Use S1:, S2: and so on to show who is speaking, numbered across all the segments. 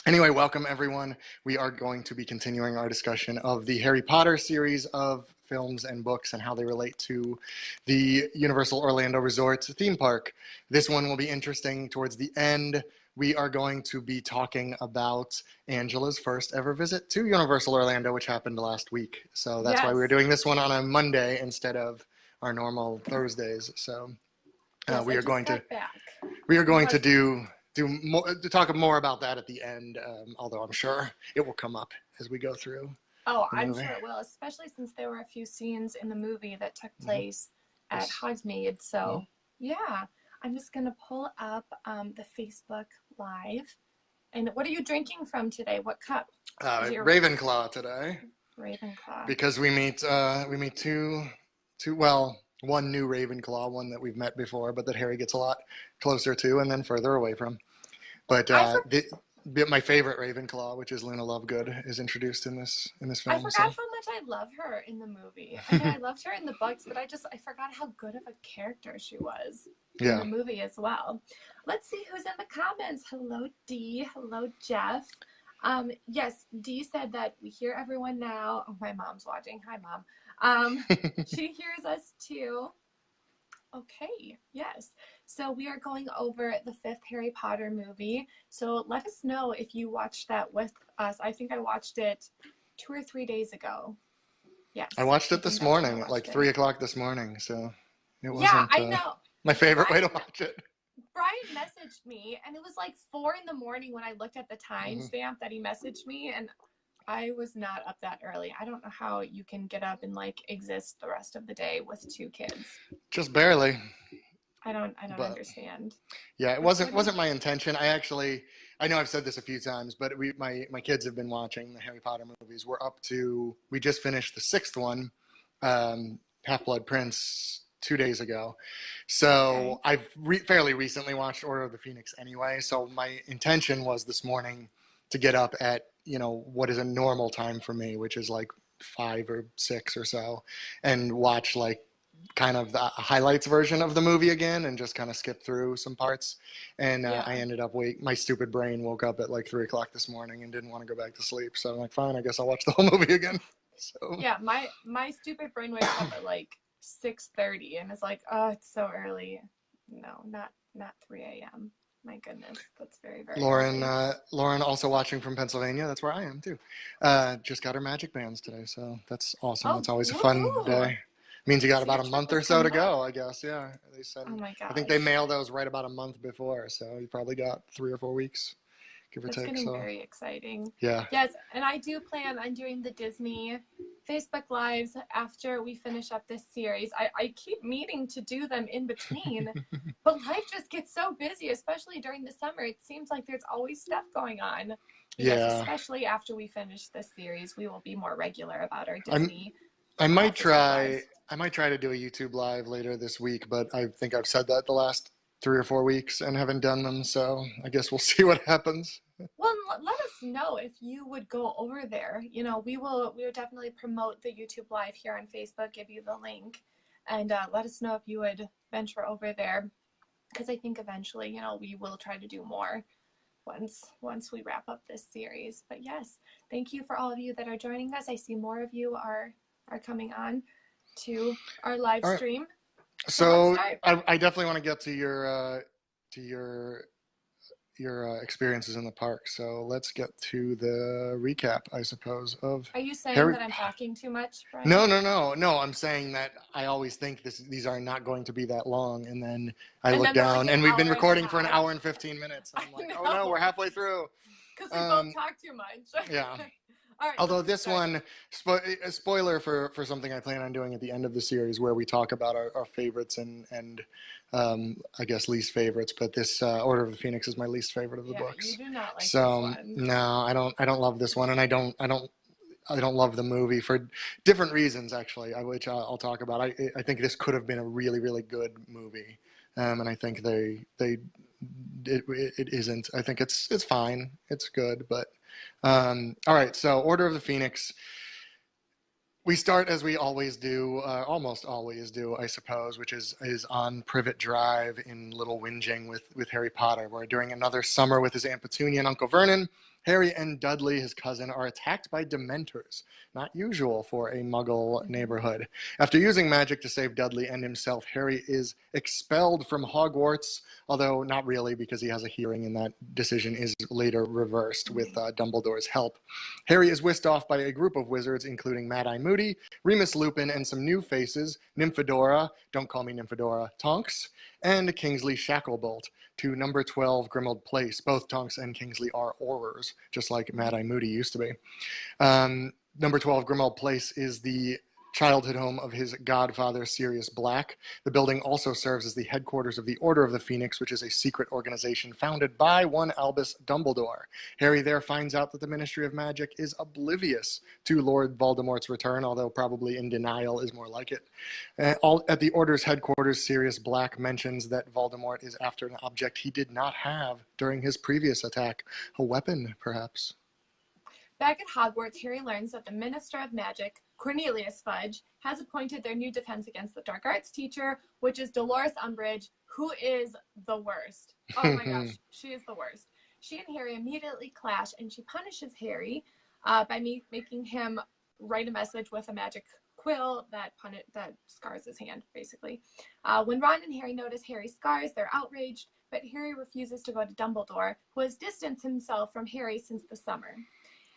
S1: Anyway, welcome everyone. We are going to be continuing our discussion of the Harry Potter series of films and books and how they relate to the Universal Orlando Resort theme park. This one will be interesting towards the end. We are going to be talking about Angela's first ever visit to Universal Orlando, which happened last week. So that's why
S2: Yes.
S1: we're doing this one on a Monday instead of our normal Thursdays. So
S2: Yes,
S1: we
S2: I
S1: are
S2: just
S1: going to
S2: got back.
S1: do more, to talk more about that at the end, although I'm sure it will come up as we go through
S2: Oh,
S1: the
S2: I'm
S1: movie.
S2: sure it will, especially since there were a few scenes in the movie that took place at Hogsmeade. So, yeah, I'm just going to pull up the Facebook Live. And what are you drinking from today? What cup?
S1: Ravenclaw today.
S2: Ravenclaw.
S1: Because we meet one new Ravenclaw, one that we've met before, but that Harry gets a lot closer to and then further away from. But my favorite Ravenclaw, which is Luna Lovegood, is introduced in this film.
S2: I forgot how much I love her in the movie. I mean, I loved her in the books, but I forgot how good of a character she was in the movie as well. Let's see who's in the comments. Hello, Dee. Hello, Jeff. Yes, Dee said that we hear everyone now. Oh, my mom's watching. Hi, Mom. She hears us too. Okay, yes. So we are going over the 5th Harry Potter movie. So let us know if you watched that with us. I think I watched it 2 or 3 days ago. Yes.
S1: I watched it this morning at like 3 o'clock this morning. So it wasn't
S2: yeah, I know.
S1: My favorite way to watch it.
S2: Brian messaged me, and it was like 4 in the morning when I looked at the timestamp that he messaged me, and I was not up that early. I don't know how you can get up and like exist the rest of the day with 2 kids.
S1: Just barely.
S2: I don't understand.
S1: Yeah, it wasn't my intention. I know I've said this a few times, but my kids have been watching the Harry Potter movies. We just finished the 6th one, Half-Blood Prince, 2 days ago. So I've fairly recently watched Order of the Phoenix anyway. So my intention was this morning to get up at, what is a normal time for me, which is like 5 or 6 or so, and watch like kind of the highlights version of the movie again and just kind of skip through some parts. And I ended up my stupid brain woke up at like 3 o'clock this morning and didn't want to go back to sleep. So I'm like, fine, I guess I'll watch the whole movie again. So
S2: yeah, my stupid brain wakes up at like 6:30 and it's like, oh, it's so early. No, not 3 a.m. My goodness, that's very, very
S1: Lauren,
S2: early.
S1: Lauren also watching from Pennsylvania. That's where I am too. Just got her magic bands today, so that's awesome. That's always a fun day. Means you got about a month or so to go, I guess. Yeah, they said.
S2: Oh my gosh.
S1: I think they mail those right about a month before, so you probably got 3 or 4 weeks, give or take.
S2: That's getting very exciting.
S1: Yeah.
S2: Yes, and I do plan on doing the Disney Facebook Lives after we finish up this series. I keep meaning to do them in between, but life just gets so busy, especially during the summer. It seems like there's always stuff going on. Yes, especially after we finish this series, we will be more regular about our Disney.
S1: I might try to do a YouTube Live later this week, but I think I've said that the last 3 or 4 weeks and haven't done them, so I guess we'll see what happens.
S2: Well, let us know if you would go over there. We will definitely promote the YouTube Live here on Facebook, give you the link, and let us know if you would venture over there, because I think eventually, we will try to do more once we wrap up this series. But yes, thank you for all of you that are joining us. I see more of you are coming on to our live stream.
S1: So I definitely want to get to your experiences in the park. So let's get to the recap, I suppose, of.
S2: Are you saying that I'm talking too much, Brian?
S1: No. I'm saying that I always think these are not going to be that long, and then I look down, and we've been recording for an hour and 15 minutes. And I'm like, oh no, we're halfway through.
S2: Because we both talk too much.
S1: Yeah.
S2: All right,
S1: although this one, a spoiler for something I plan on doing at the end of the series, where we talk about our favorites and I guess least favorites. But this Order of the Phoenix is my least favorite of the books.
S2: You do not like
S1: so
S2: this one.
S1: No, I don't love this one, and I don't love the movie for different reasons, actually, which I'll talk about. I think this could have been a really, really good movie, and I think it isn't. I think it's fine, it's good, but. All right, so Order of the Phoenix. We start as we always do, almost always do, I suppose, which is on Privet Drive in Little Whinging with Harry Potter, where during another summer with his Aunt Petunia and Uncle Vernon, Harry and Dudley, his cousin, are attacked by Dementors, not usual for a Muggle neighborhood. After using magic to save Dudley and himself, Harry is expelled from Hogwarts, although not really, because he has a hearing and that decision is later reversed with Dumbledore's help. Harry is whisked off by a group of wizards, including Mad-Eye Moody, Remus Lupin, and some new faces, Nymphadora, don't call me Nymphadora, Tonks, and Kingsley Shacklebolt, to number 12 Grimmauld Place. Both Tonks and Kingsley are Aurors, just like Mad-Eye Moody used to be. Number 12 Grimmauld Place is the childhood home of his godfather, Sirius Black. The building also serves as the headquarters of the Order of the Phoenix, which is a secret organization founded by one Albus Dumbledore. Harry there finds out that the Ministry of Magic is oblivious to Lord Voldemort's return, although probably in denial is more like it. At the Order's headquarters, Sirius Black mentions that Voldemort is after an object he did not have during his previous attack. A weapon, perhaps.
S2: Back at Hogwarts, Harry learns that the Minister of Magic, Cornelius Fudge, has appointed their new Defense Against the Dark Arts teacher, which is Dolores Umbridge, who is the worst. Oh my gosh, she is the worst. She and Harry immediately clash, and she punishes Harry by making him write a message with a magic quill that scars his hand, basically. When Ron and Harry notice Harry's scars, they're outraged, but Harry refuses to go to Dumbledore, who has distanced himself from Harry since the summer.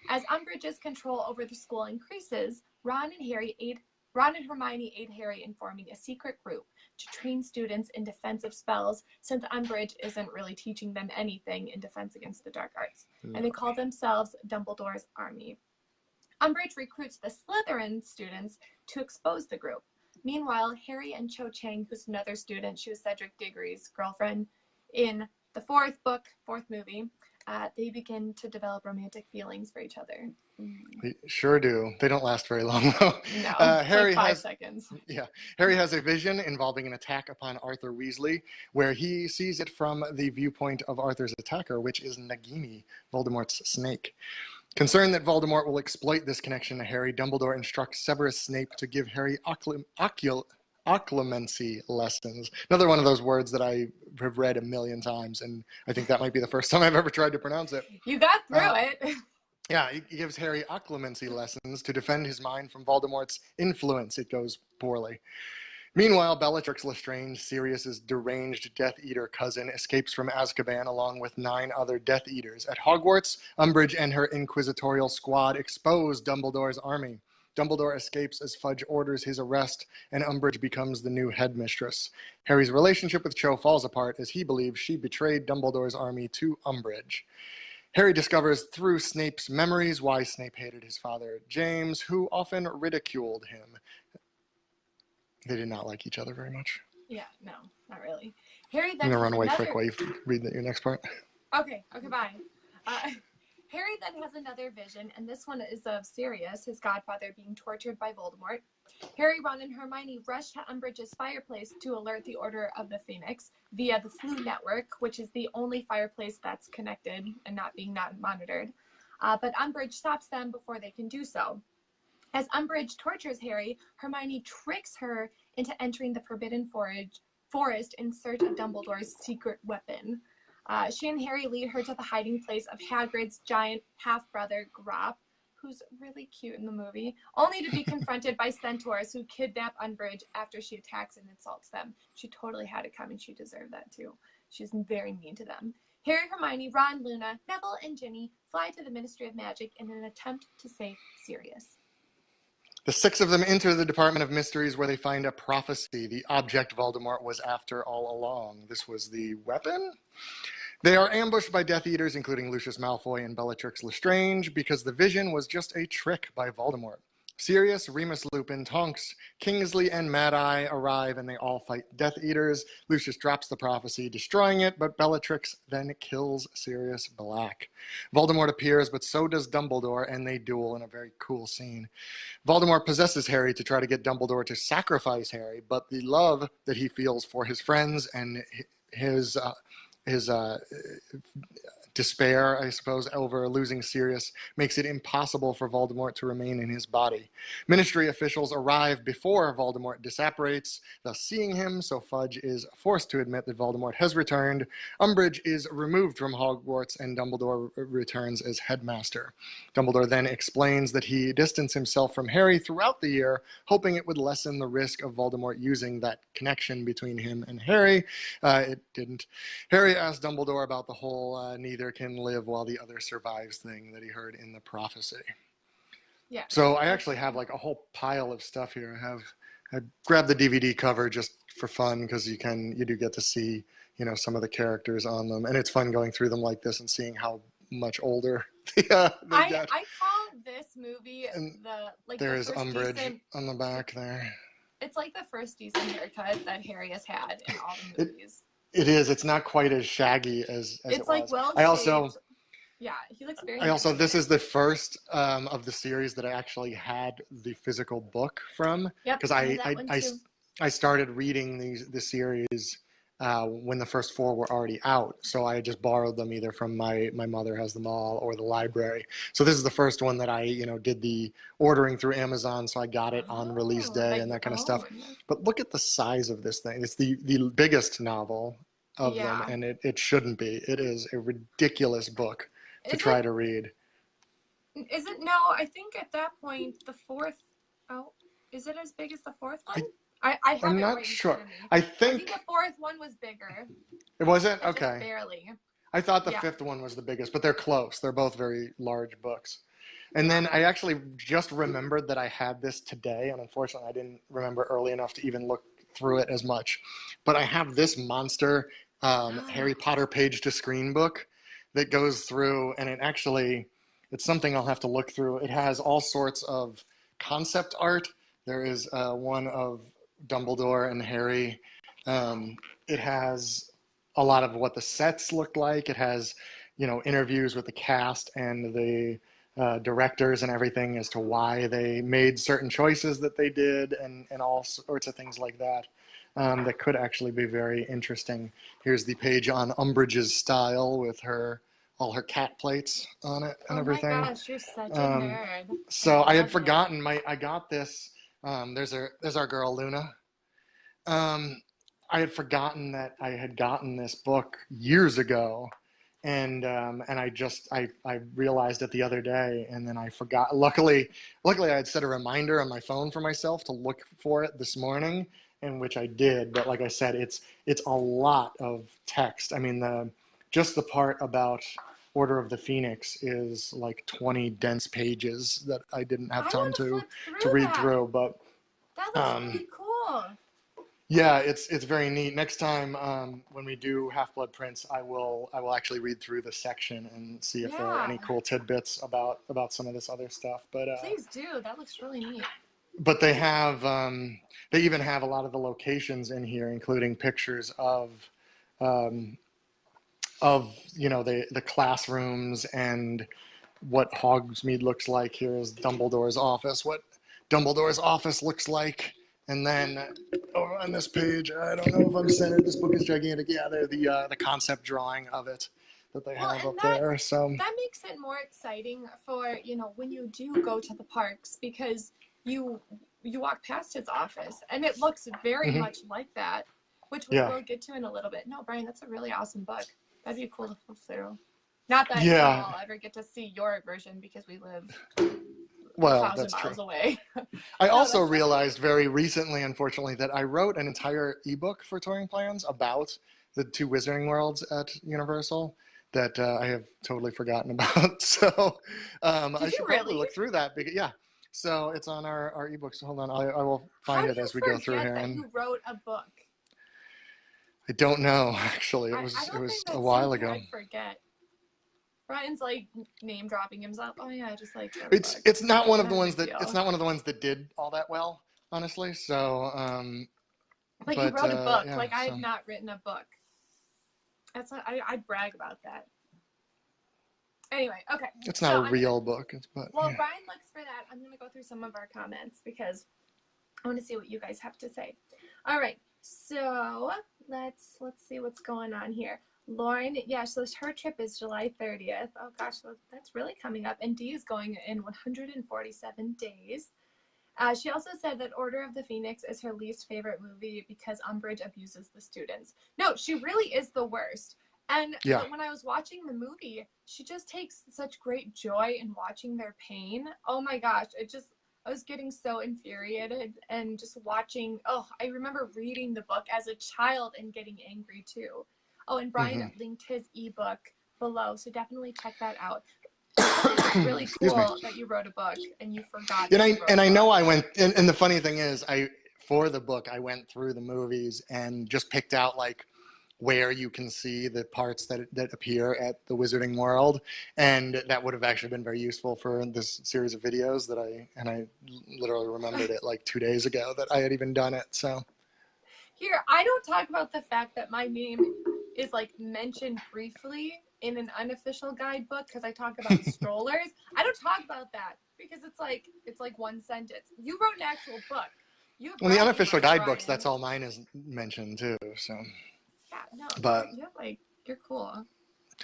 S2: As Umbridge's control over the school increases, Ron and Hermione aid Harry in forming a secret group to train students in defensive spells, since Umbridge isn't really teaching them anything in defense against the dark arts. And they call themselves Dumbledore's Army. Umbridge recruits the Slytherin students to expose the group. Meanwhile, Harry and Cho Chang, who's another student, she was Cedric Diggory's girlfriend in the fourth movie, they begin to develop romantic feelings for each other.
S1: They sure do. They don't last very long, though.
S2: No, Harry like 5 seconds.
S1: Yeah. Harry has a vision involving an attack upon Arthur Weasley, where he sees it from the viewpoint of Arthur's attacker, which is Nagini, Voldemort's snake. Concerned that Voldemort will exploit this connection to Harry, Dumbledore instructs Severus Snape to give Harry occlumency lessons. Another one of those words that I have read a million times, and I think that might be the first time I've ever tried to pronounce it.
S2: You got through it.
S1: Yeah, he gives Harry occlumency lessons to defend his mind from Voldemort's influence. It goes poorly. Meanwhile, Bellatrix Lestrange, Sirius's deranged Death Eater cousin, escapes from Azkaban along with 9 other Death Eaters. At Hogwarts, Umbridge and her inquisitorial squad expose Dumbledore's army. Dumbledore escapes as Fudge orders his arrest, and Umbridge becomes the new headmistress. Harry's relationship with Cho falls apart as he believes she betrayed Dumbledore's army to Umbridge. Harry discovers through Snape's memories why Snape hated his father, James, who often ridiculed him. They did not like each other very much.
S2: Yeah, no, not really. Harry then
S1: I'm going to run away quick while you read your next part.
S2: Okay, bye. Harry then has another vision, and this one is of Sirius, his godfather, being tortured by Voldemort. Harry, Ron, and Hermione rush to Umbridge's fireplace to alert the Order of the Phoenix via the Floo network, which is the only fireplace that's connected and not being monitored. But Umbridge stops them before they can do so. As Umbridge tortures Harry, Hermione tricks her into entering the Forbidden Forest in search of Dumbledore's secret weapon. She and Harry lead her to the hiding place of Hagrid's giant half-brother, Grop, who's really cute in the movie, only to be confronted by centaurs who kidnap Umbridge after she attacks and insults them. She totally had it coming. She deserved that, too. She's very mean to them. Harry, Hermione, Ron, Luna, Neville, and Ginny fly to the Ministry of Magic in an attempt to save Sirius.
S1: The 6 of them enter the Department of Mysteries, where they find a prophecy, the object Voldemort was after all along. This was the weapon? They are ambushed by Death Eaters, including Lucius Malfoy and Bellatrix Lestrange, because the vision was just a trick by Voldemort. Sirius, Remus Lupin, Tonks, Kingsley, and Mad-Eye arrive, and they all fight Death Eaters. Lucius drops the prophecy, destroying it, but Bellatrix then kills Sirius Black. Voldemort appears, but so does Dumbledore, and they duel in a very cool scene. Voldemort possesses Harry to try to get Dumbledore to sacrifice Harry, but the love that he feels for his friends and his despair, I suppose, over losing Sirius makes it impossible for Voldemort to remain in his body. Ministry officials arrive before Voldemort disapparates, thus seeing him, so Fudge is forced to admit that Voldemort has returned. Umbridge is removed from Hogwarts, and Dumbledore returns as headmaster. Dumbledore then explains that he distanced himself from Harry throughout the year, hoping it would lessen the risk of Voldemort using that connection between him and Harry. It didn't. Harry asked Dumbledore about the whole neither can live while the other survives thing that he heard in the prophecy.
S2: Yeah.
S1: So I actually have like a whole pile of stuff here. I grabbed the DVD cover just for fun because you do get to see, you know, some of the characters on them, and it's fun going through them like this and seeing how much older they get.
S2: I call this movie
S1: there's
S2: the first
S1: Umbridge
S2: decent,
S1: on the back there.
S2: It's like the first decent haircut that Harry has had in all the movies.
S1: It is. It's not quite as shaggy as
S2: it's
S1: it
S2: like
S1: was.
S2: well
S1: I also,
S2: shaped. Yeah, he looks very.
S1: this is the first of the series that I actually had the physical book from.
S2: Yep,
S1: because I started reading the series when the first 4 were already out, so I just borrowed them either from my mother has them all or the library. So this is the first one that I did the ordering through Amazon, so I got it on release day and that kind of stuff. But look at the size of this thing. It's the biggest novel of them, and it shouldn't be. It is a ridiculous book to try to read.
S2: Is it? No, I think at that point the 4th. Oh, is it as big as the 4th one? I'm not
S1: sure.
S2: I think the 4th one was bigger.
S1: It wasn't? Okay.
S2: Just barely.
S1: I thought the 5th one was the biggest, but they're close. They're both very large books. And then I actually just remembered that I had this today, and unfortunately I didn't remember early enough to even look through it as much. But I have this monster Harry Potter page to screen book that goes through, and it's something I'll have to look through. It has all sorts of concept art. There is one of Dumbledore and Harry. It has a lot of what the sets look like. It has, interviews with the cast and the directors and everything as to why they made certain choices that they did, and all sorts of things like that. That could actually be very interesting. Here's the page on Umbridge's style with all her cat plates on it and everything.
S2: Oh my gosh, you're such a nerd.
S1: So I had forgotten I got this. There's our girl Luna. I had forgotten that I had gotten this book years ago, and I realized it the other day, and then I forgot. Luckily I had set a reminder on my phone for myself to look for it this morning, in which I did. But like I said, it's a lot of text. I mean, just the part about Order of the Phoenix is like 20 dense pages that I didn't have time to read through. But
S2: that looks really cool.
S1: Yeah, it's very neat. Next time when we do Half-Blood Prince, I will actually read through the section and see if there are any cool tidbits about some of this other stuff. But
S2: please do. That looks really neat.
S1: But they have they even have a lot of the locations in here, including pictures of the classrooms and what Hogsmeade looks like. Here is Dumbledore's office. What Dumbledore's office looks like. And then over on this page, I don't know if I'm centered. This book is gigantic. Yeah, they're the concept drawing of it that they have up there. So
S2: that makes it more exciting for when you do go to the parks, because you walk past his office and it looks very much like that, which we will get to in a little bit. No, Brian, that's a really awesome book. That'd be cool to flip through. Not that I'll ever get to see your version because we live 1,000 miles away.
S1: I also realized very recently, unfortunately, that I wrote an entire ebook for TouringPlans about the 2 Wizarding Worlds at Universal that I have totally forgotten about. So I should probably look through that. So it's on our ebook. So hold on, I will find it as we go through here.
S2: And you wrote a book.
S1: I don't know, actually. It was a while ago.
S2: I forget. Brian's like name dropping himself. Oh yeah, I just like.
S1: It's not one of the ones that did all that well, honestly. So.
S2: But you wrote a book. I have not written a book. I brag about that. Anyway, okay.
S1: It's not a real book.
S2: Brian looks for that. I'm gonna go through some of our comments because I want to see what you guys have to say. All right, so let's see what's going on here. Lauren, yeah, so her trip is July 30th. Oh gosh, that's really coming up. And Dee is going in 147 days. She also said that Order of the Phoenix is her least favorite movie because Umbridge abuses the students. No, she really is the worst. And when I was watching the movie, she just takes such great joy in watching their pain. Oh my gosh, I was getting so infuriated and just watching. Oh, I remember reading the book as a child and getting angry too. Oh, and Brian linked his ebook below, so definitely check that out. It's really cool that you wrote a book and you forgot.
S1: And I know I went, and the funny thing is, for the book, I went through the movies and just picked out like where you can see the parts that appear at the Wizarding World, and that would have actually been very useful for this series of videos that I literally remembered it like 2 days ago that I had even done it. So
S2: here, I don't talk about the fact that my name is like mentioned briefly in an unofficial guidebook because I talk about strollers. I don't talk about that because it's like one sentence. You wrote an actual book.
S1: Well, the unofficial guidebooks, that's all mine is mentioned too. So
S2: yeah, no,
S1: but
S2: you're cool.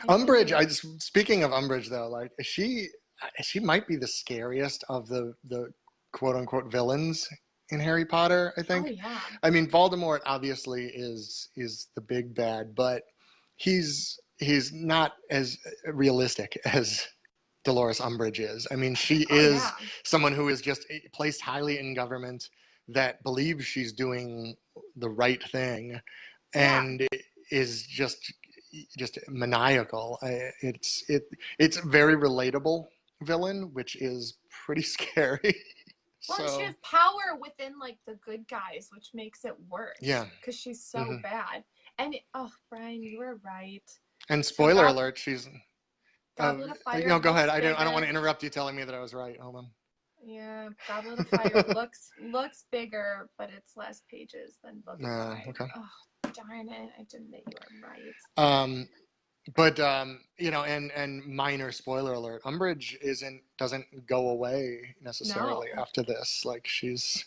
S1: Umbridge. Speaking of Umbridge, though, like she might be the scariest of the quote unquote villains in Harry Potter. I think.
S2: Oh yeah.
S1: I mean, Voldemort obviously is the big bad, but he's not as realistic as Dolores Umbridge is. I mean, she is someone who is just placed highly in government that believes she's doing the right thing, and is just maniacal. It's very relatable villain, which is pretty scary.
S2: Well, and she has power within like the good guys, which makes it worse.
S1: Yeah,
S2: because she's so bad. And Brian, you were right.
S1: And spoiler alert, she's.
S2: Goblet of Fire.
S1: No, go ahead. I don't want to interrupt you telling me that I was right. Hold on.
S2: Yeah, Goblet of Fire looks bigger, but it's less pages than Book of Fire.
S1: Okay.
S2: Oh, darn it! I didn't think you were right.
S1: But and minor spoiler alert: Umbridge doesn't go away necessarily after this. Like she's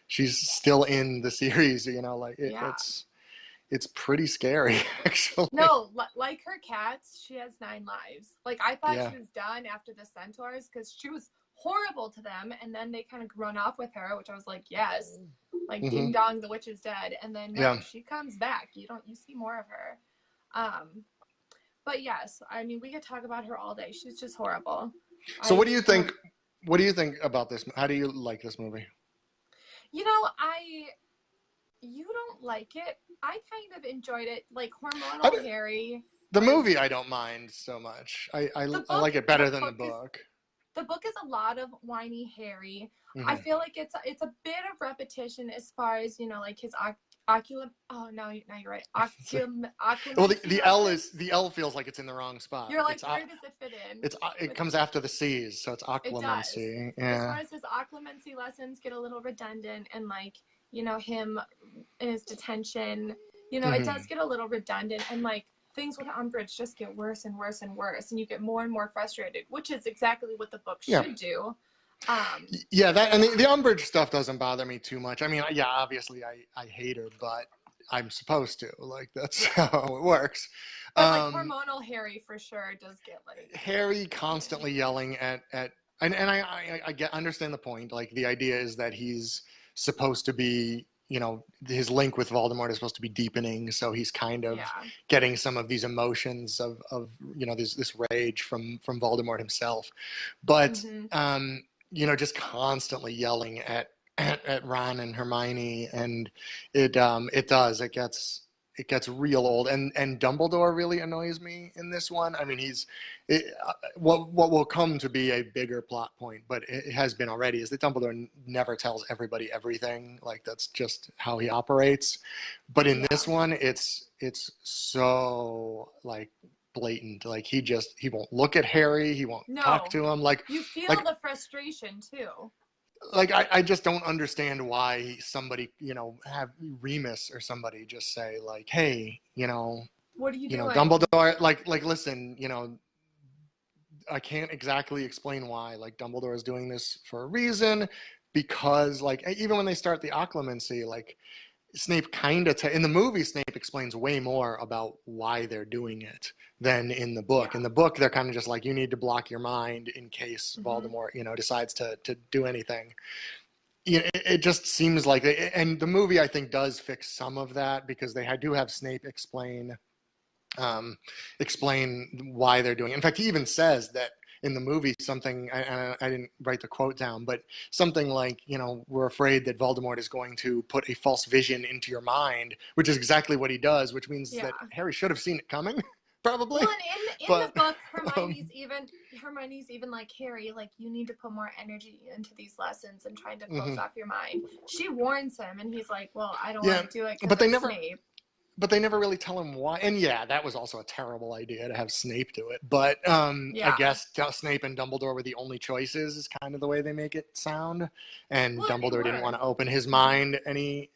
S1: still in the series. It's pretty scary, actually.
S2: No, like her cats, she has 9 lives. Like I thought she was done after the Centaurs because she was horrible to them, and then they kind of run off with her, which I was like, yes, like ding dong, the witch is dead, and then she comes back. You see more of her. But yes, I mean we could talk about her all day. She's just horrible.
S1: So what do you think? What do you think about this? How do you like this movie?
S2: You don't like it. I kind of enjoyed it, like hormonal Harry.
S1: The movie I don't mind so much. I like it better than the book.
S2: The book is a lot of whiny Harry. I feel like it's a bit of repetition as far as like his oculum. Oh no, you're right.
S1: Well, the L feels like it's in the wrong spot.
S2: You're like, where does it fit in?
S1: It comes after the C's, so it's occlumency.
S2: Yeah. As far as his occlumency lessons get a little redundant, and like him in his detention, it does get a little redundant, and like things with Umbridge just get worse and worse and worse, and you get more and more frustrated, which is exactly what the book should do.
S1: That and the Umbridge stuff doesn't bother me too much. I mean, obviously I hate her, but I'm supposed to. Like that's how it works.
S2: But like hormonal Harry for sure does get like
S1: Harry constantly yelling at and I understand the point. Like the idea is that he's supposed to be, his link with Voldemort is supposed to be deepening, so he's kind of getting some of these emotions of this rage from Voldemort himself, but just constantly yelling at Ron and Hermione, and it gets real old, and Dumbledore really annoys me in this one. I mean, what will come to be a bigger plot point, but it has been already, is that Dumbledore never tells everybody everything. Like that's just how he operates. But in this one, it's so like blatant. Like he won't look at Harry. He won't talk to him. Like
S2: you feel the frustration too.
S1: Like I just don't understand why somebody, have Remus or somebody just say like, hey,
S2: what are you doing?
S1: Dumbledore, like listen, I can't exactly explain why. Like Dumbledore is doing this for a reason, because like even when they start the occlumency, like Snape kind of in the movie, Snape explains way more about why they're doing it than in the book. In the book, they're kind of just like, you need to block your mind in case Voldemort, decides to do anything. It just seems like, and the movie I think does fix some of that, because they do have Snape explain why they're doing it. In fact, he even says that in the movie something, I didn't write the quote down, but something like, we're afraid that Voldemort is going to put a false vision into your mind, which is exactly what he does, which means that Harry should have seen it coming, probably.
S2: Well, and in the book, Hermione's even like, Harry, like, you need to put more energy into these lessons and trying to close off your mind. She warns him, and he's like, well, I don't want to do it because of Snape.
S1: But they never really tell him why. And that was also a terrible idea to have Snape do it. But I guess Snape and Dumbledore were the only choices, is kind of the way they make it sound. And Dumbledore didn't want to open his mind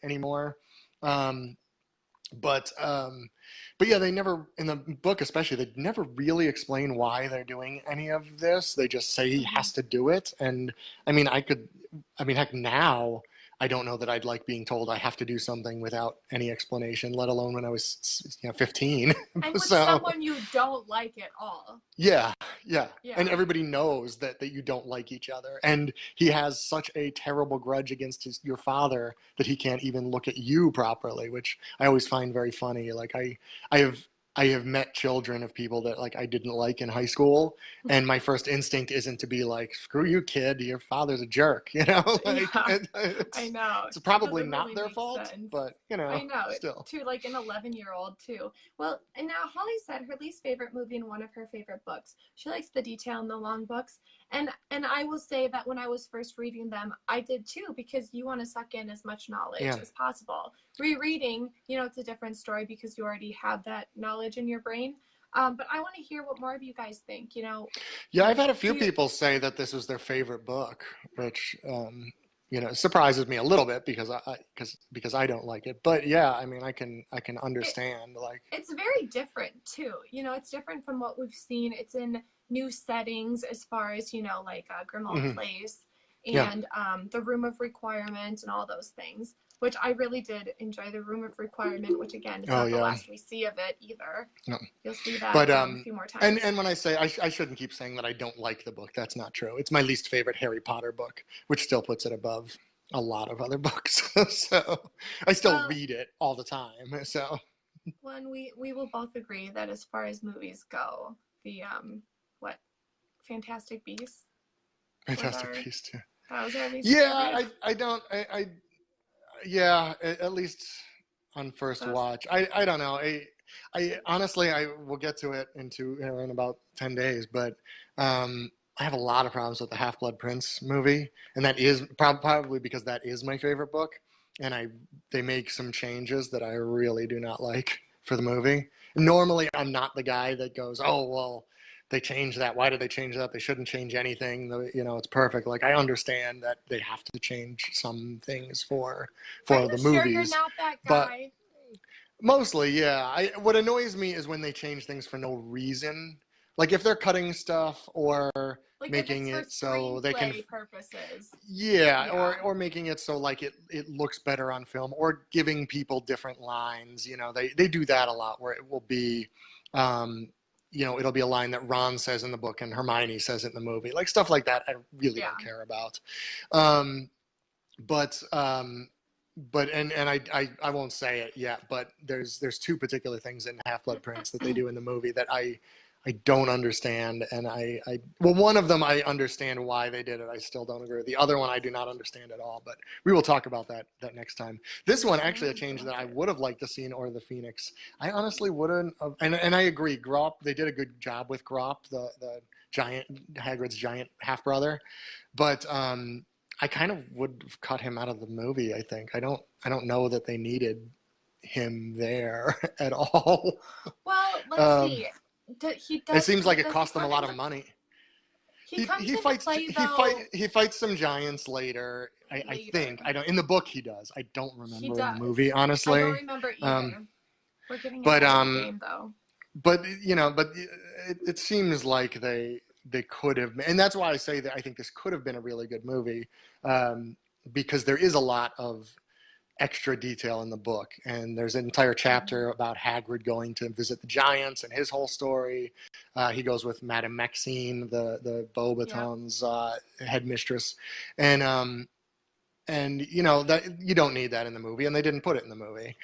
S1: anymore. But yeah, they never, in the book especially, they never really explain why they're doing any of this. They just say he has to do it. And heck, now I don't know that I'd like being told I have to do something without any explanation, let alone when I was 15.
S2: And with someone you don't like at all.
S1: Yeah. And everybody knows that you don't like each other. And he has such a terrible grudge against your father that he can't even look at you properly, which I always find very funny. Like, I have met children of people that, like, I didn't like in high school, and my first instinct isn't to be like, screw you, kid, your father's a jerk,
S2: I know.
S1: It's probably not their fault, sense. But,
S2: I know.
S1: Still.
S2: To, like, an 11-year-old, too. Well, and now Holly said her least favorite movie and one of her favorite books. She likes the detail in the long books, and I will say that when I was first reading them, I did, too, because you want to suck in as much knowledge as possible. Rereading, it's a different story because you already have that knowledge in your brain. But I want to hear what more of you guys think,
S1: Yeah, I've had a few people say that this was their favorite book, which, surprises me a little bit because I don't like it. But yeah, I can understand.
S2: It's very different too. It's different from what we've seen. It's in new settings as far as, like Grimmauld Place and the Room of Requirement and all those things. Which I really did enjoy, the Room of Requirement, which again is not the last we see of it either. No. You'll see that a few more times.
S1: And when I say, I shouldn't keep saying that I don't like the book. That's not true. It's my least favorite Harry Potter book, which still puts it above a lot of other books. So I still read it all the time. So.
S2: Well, we will both agree that as far as movies go, the Fantastic Beasts?
S1: Fantastic Beasts, yeah.
S2: That was our least favorite.
S1: Yeah, at least on first watch. I don't know. I honestly, I will get to it in about 10 days, but I have a lot of problems with the Half-Blood Prince movie, and that is probably because that is my favorite book, and they make some changes that I really do not like for the movie. Normally, I'm not the guy that goes, oh, well, they changed that. Why did they change that? They shouldn't change anything. It's perfect. Like, I understand that they have to change some things for the movies.
S2: Sure, you're not that guy.
S1: But mostly, yeah. What annoys me is when they change things for no reason. Like, if they're cutting stuff or making it so they can
S2: purposes.
S1: Yeah, or making it so like it looks better on film, or giving people different lines. They do that a lot, where it will be. It'll be a line that Ron says in the book and Hermione says it in the movie. Like, stuff like that, I really don't care about. But I won't say it yet, but there's two particular things in Half-Blood Prince that they do in the movie that I don't understand. And one of them I understand why they did it. I still don't agree. The other one I do not understand at all, but we will talk about that next time. This one, actually, a change that I would have liked to see in Order of the Phoenix. I honestly wouldn't have, and I agree, Grop, they did a good job with Grop, the Hagrid's giant half-brother, but I kind of would have cut him out of the movie, I think. I don't know that they needed him there at all.
S2: Well, let's see.
S1: It seems like it cost them a lot of money.
S2: He fights
S1: some giants later. I think. I don't. In the book, he does. I don't remember in the movie, honestly.
S2: I don't remember either. We're getting ahead of the game, though.
S1: But it seems like they could have, and that's why I say that I think this could have been a really good movie, because there is a lot of extra detail in the book. And there's an entire chapter about Hagrid going to visit the giants and his whole story. He goes with Madame Maxine, the Beauxbatons headmistress. And you know that you don't need that in the movie, and they didn't put it in the movie.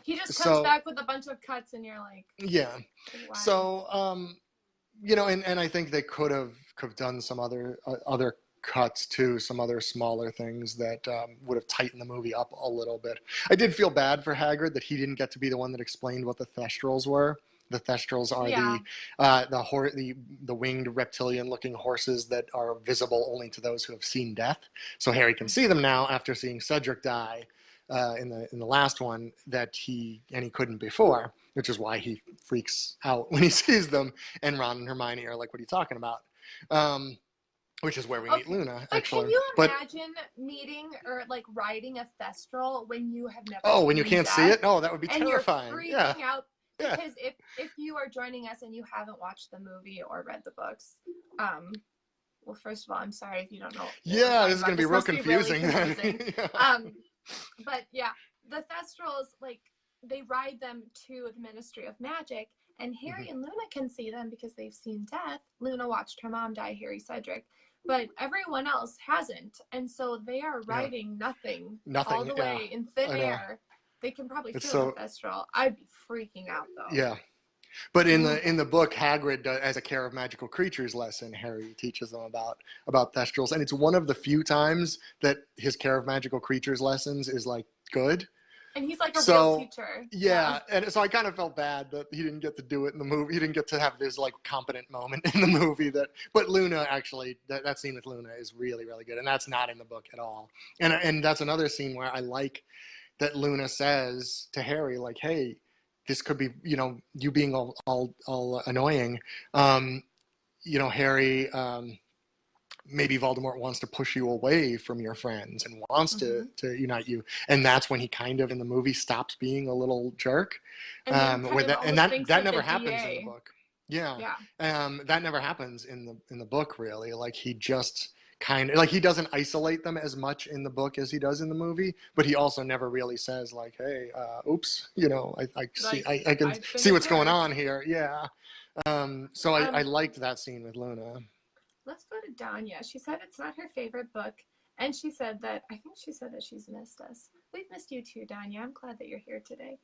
S2: He just comes back with a bunch of cuts, and you're like,
S1: yeah.
S2: Why?
S1: So you know, and I think they could have done some other cuts too, some other smaller things that would have tightened the movie up a little bit. I did feel bad for Hagrid that he didn't get to be the one that explained what the Thestrals were. The Thestrals are the winged reptilian-looking horses that are visible only to those who have seen death. So Harry can see them now after seeing Cedric die in the last one that he couldn't before, which is why he freaks out when he sees them. And Ron and Hermione are like, "What are you talking about?" Which is where we meet Luna, actually.
S2: Can you imagine meeting or like riding a Thestral when you have never?
S1: Oh, when you can't see it? Oh, that would be terrifying.
S2: And you're freaking out because if you are joining us and you haven't watched the movie or read the books, well, first of all, I'm sorry if you don't know.
S1: Yeah, this is going to be real confusing.
S2: Really confusing. But yeah, the Thestrals, like, they ride them to the Ministry of Magic, and Harry and Luna can see them because they've seen death. Luna watched her mom die, Harry, Cedric, but everyone else hasn't, and so they are riding nothing all the way in thin air. They can probably feel the Thestral. I'd be freaking out though.
S1: Yeah. But in the book, Hagrid, as a Care of Magical Creatures lesson, Harry teaches them about Thestrals, and it's one of the few times that his Care of Magical Creatures lessons is like good.
S2: And he's like a real teacher.
S1: Yeah, and so I kind of felt bad that he didn't get to do it in the movie. He didn't get to have this like competent moment in the movie. But Luna actually, that scene with Luna is really, really good, and that's not in the book at all. And that's another scene where I like that Luna says to Harry, like, "Hey, this could be, you know, you being all annoying. You know, Harry, maybe Voldemort wants to push you away from your friends and wants to unite you." And that's when he kind of in the movie stops being a little jerk. And that never happens in the book. Yeah. That never happens in the book, really. Like, he just kind of, like, he doesn't isolate them as much in the book as he does in the movie, but he also never really says, like, "Hey, oops, you know, I can see what's going on here." Yeah. So I liked that scene with Luna.
S2: Let's go to Danya. She said it's not her favorite book, and she said that, I think she said that she's missed us. We've missed you too, Danya. I'm glad that you're here today.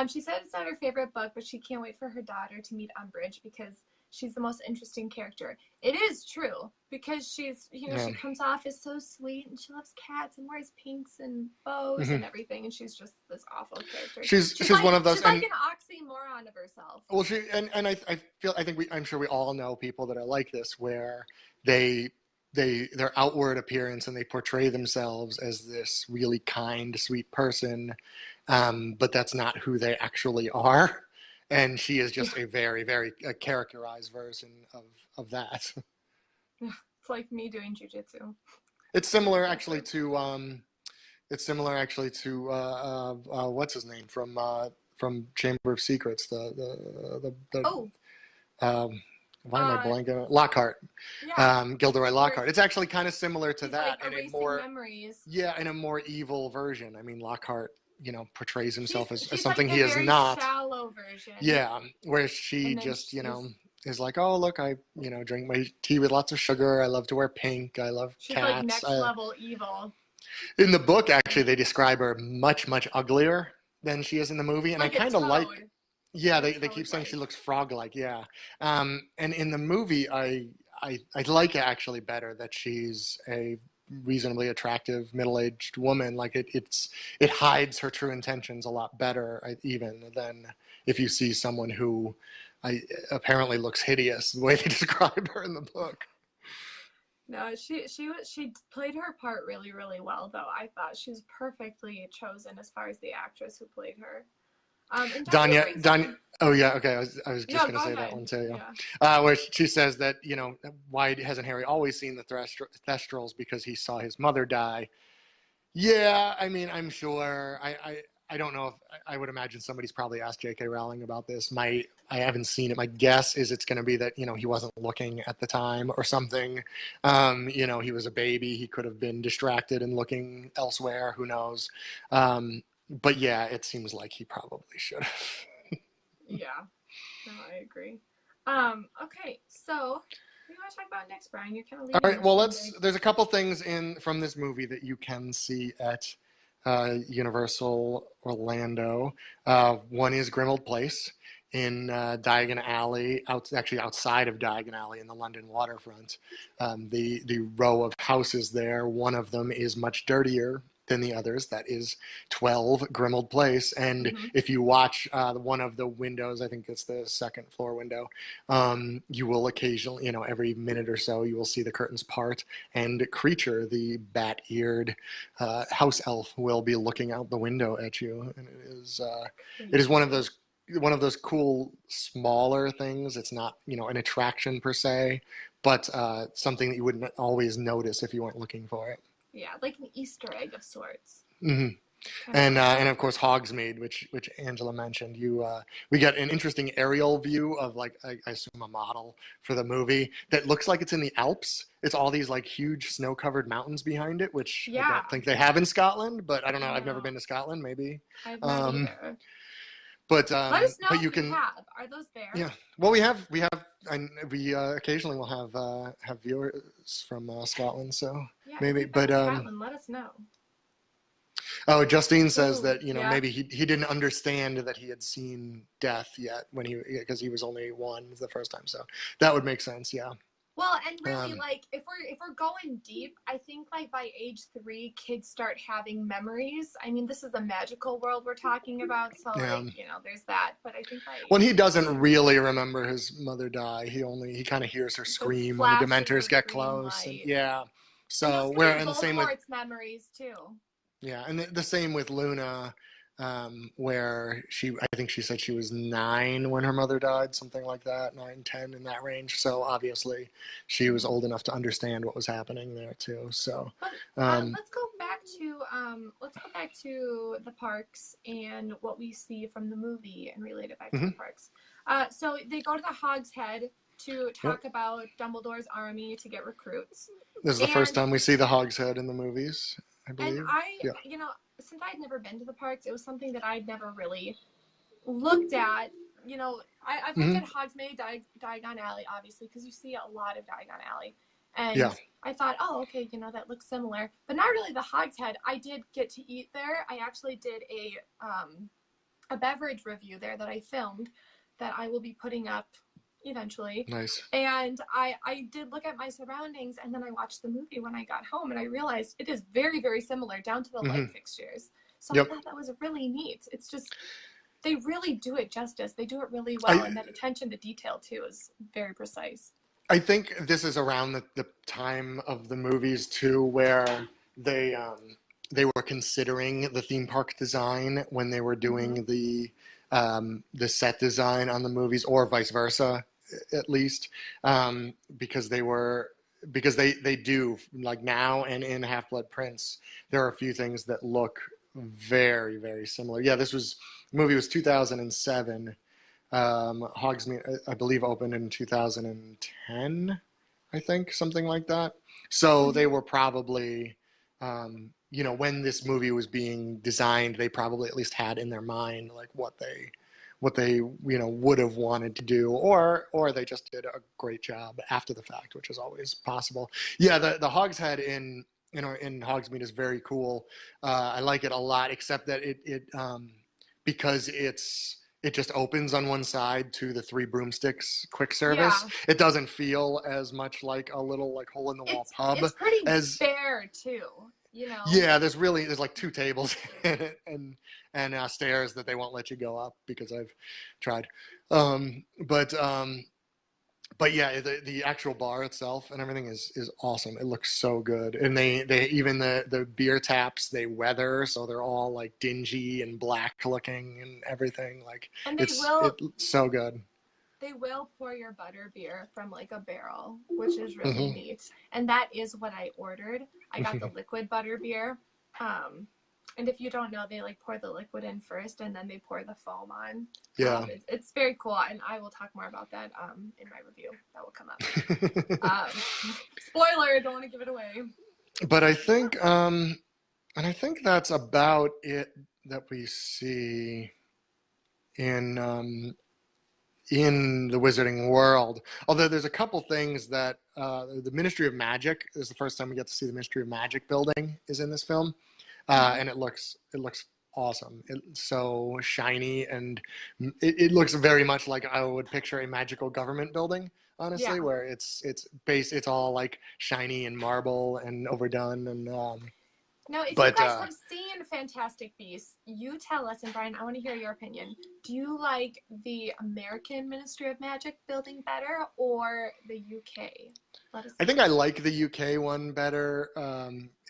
S2: She said it's not her favorite book, but she can't wait for her daughter to meet Umbridge because she's the most interesting character. It is true, because she's, you know, she comes off as so sweet, and she loves cats and wears pinks and bows and everything, and she's just this awful character. She's like, one of those. She's like an oxymoron of herself.
S1: Well, I'm sure we all know people that are like this, where their outward appearance and they portray themselves as this really kind, sweet person, but that's not who they actually are. And she is just a very, very characterized version of that.
S2: It's like me doing jujitsu.
S1: It's similar actually to what's his name from Chamber of Secrets, why am I blanking? Lockhart. Yeah. Gilderoy Lockhart. It's actually kind of similar to that,
S2: like
S1: in a more
S2: memories.
S1: Yeah, in a more evil version. I mean, Lockhart, you know, portrays himself as something
S2: like
S1: he is not.
S2: Shallow version.
S1: Yeah, where she just, you know, is like, "Oh, look, I, you know, drink my tea with lots of sugar. I love to wear pink. I love cats." She's
S2: like next level evil.
S1: In the book, actually, they describe her much, much uglier than she is in the movie, and like I kind of like. Yeah, they keep saying she looks frog-like. Yeah, and in the movie, I like it actually better that she's a reasonably attractive middle-aged woman. Like it hides her true intentions a lot better, even than if you see someone who apparently looks hideous the way they describe her in the book.
S2: No, she played her part really, really well, though. I thought she was perfectly chosen as far as the actress who played her.
S1: Danya. Oh yeah, okay. I was just going to say that one too. Yeah. Where she says that, you know, why hasn't Harry always seen the Thestrals? Because he saw his mother die. Yeah, I mean, I'm sure. I don't know if I would imagine somebody's probably asked J.K. Rowling about this. I haven't seen it. My guess is it's going to be that, he wasn't looking at the time or something. He was a baby. He could have been distracted and looking elsewhere. Who knows? But yeah, it seems like he probably should have.
S2: Yeah, no, I agree. Okay, so what do you want to talk about next, Brian? You're kind of leading.
S1: All right. Well, there's a couple things from this movie that you can see at Universal Orlando. One is Grimmauld Place in Diagon Alley, actually outside of Diagon Alley in the London waterfront. The row of houses there, one of them is much dirtier than the others. That is 12 Grimmauld Place. And if you watch one of the windows, I think it's the second floor window, you will occasionally, every minute or so, you will see the curtains part, and Creature, the bat-eared house elf, will be looking out the window at you. And it is one of those cool smaller things. It's not, an attraction per se, but something that you wouldn't always notice if you weren't looking for it.
S2: Yeah, like an Easter egg of sorts.
S1: Mm-hmm. And of course Hogsmeade, which Angela mentioned. We get an interesting aerial view of, like, I assume a model for the movie that looks like it's in the Alps. It's all these like huge snow-covered mountains behind it, which I don't think they have in Scotland. But I don't know. I've never been to Scotland. Maybe.
S2: I've not either.
S1: But
S2: let us know
S1: but
S2: if
S1: you can
S2: have. Are those there?
S1: Yeah. Well, we occasionally will have viewers from Scotland. So
S2: yeah,
S1: maybe.
S2: But Scotland, let us know.
S1: Oh, Justine says that maybe he didn't understand that he had seen death yet because he was only one the first time, so that would make sense. Yeah.
S2: Well, and really, like, if we're going deep, I think like by age 3, kids start having memories. I mean, this is a magical world we're talking about, so there's that. But I think when
S1: he doesn't really remember his mother die, he kind of hears her scream when the Dementors get close, and So
S2: and the same with memories too.
S1: Yeah, and the same with Luna, where I think she said she was 9 when her mother died, something like that, 9, 10 in that range. So obviously, she was old enough to understand what was happening there too. So,
S2: let's go back to the parks and what we see from the movie and relate it back to the parks. So they go to the Hog's Head to talk about Dumbledore's army to get recruits.
S1: This is the first time we see the Hog's Head in the movies, I believe.
S2: And since I'd never been to the parks, it was something that I'd never really looked at. I've looked at Hogsmeade, Diagon Alley, obviously, because you see a lot of Diagon Alley. And I thought, oh, okay, that looks similar. But not really the Hog's Head. I did get to eat there. I actually did a beverage review there that I filmed that I will be putting up eventually.
S1: Nice.
S2: And I did look at my surroundings, and then I watched the movie when I got home, and I realized it is very, very similar down to the light fixtures. So I thought that was really neat. It's just, they really do it justice. They do it really well, and that attention to detail too is very precise.
S1: I think this is around the time of the movies too, where they were considering the theme park design when they were doing the set design on the movies, or vice versa, at least, because they do, like, now and in Half-Blood Prince, there are a few things that look very, very similar. Yeah, the movie was 2007. Hogsmeade, I believe, opened in 2010, I think, something like that. So they were probably, when this movie was being designed, they probably at least had in their mind like what they would have wanted to do, or they just did a great job after the fact, which is always possible. Yeah, the Hog's Head in Hogsmeade is very cool. I like it a lot, except that it because it just opens on one side to the Three Broomsticks quick service. It doesn't feel as much like a little like hole in the wall pub.
S2: It's pretty bare too.
S1: Yeah, there's like 2 tables and stairs that they won't let you go up because I've tried. But yeah, the actual bar itself and everything is awesome. It looks so good, and they even the beer taps, they weather, so they're all like dingy and black looking and everything. Like, it's so good.
S2: They will pour your butter beer from like a barrel, which is really neat. And that is what I ordered. I got the liquid butter beer. And if you don't know, they like pour the liquid in first and then they pour the foam on.
S1: Yeah.
S2: It's very cool, and I will talk more about that in my review that will come up. Spoiler, don't want to give it away.
S1: But I think and I think that's about it that we see in the Wizarding world. Although there's a couple things that the Ministry of Magic is the first time we get to see the Ministry of Magic building is in this film. And it looks awesome. It's so shiny, and it looks very much like I would picture a magical government building, honestly, where it's all like shiny and marble and overdone. And
S2: now, if you guys have seen Fantastic Beasts, you tell us, and Brian, I want to hear your opinion. Do you like the American Ministry of Magic building better or the UK?
S1: I think I like the UK one better.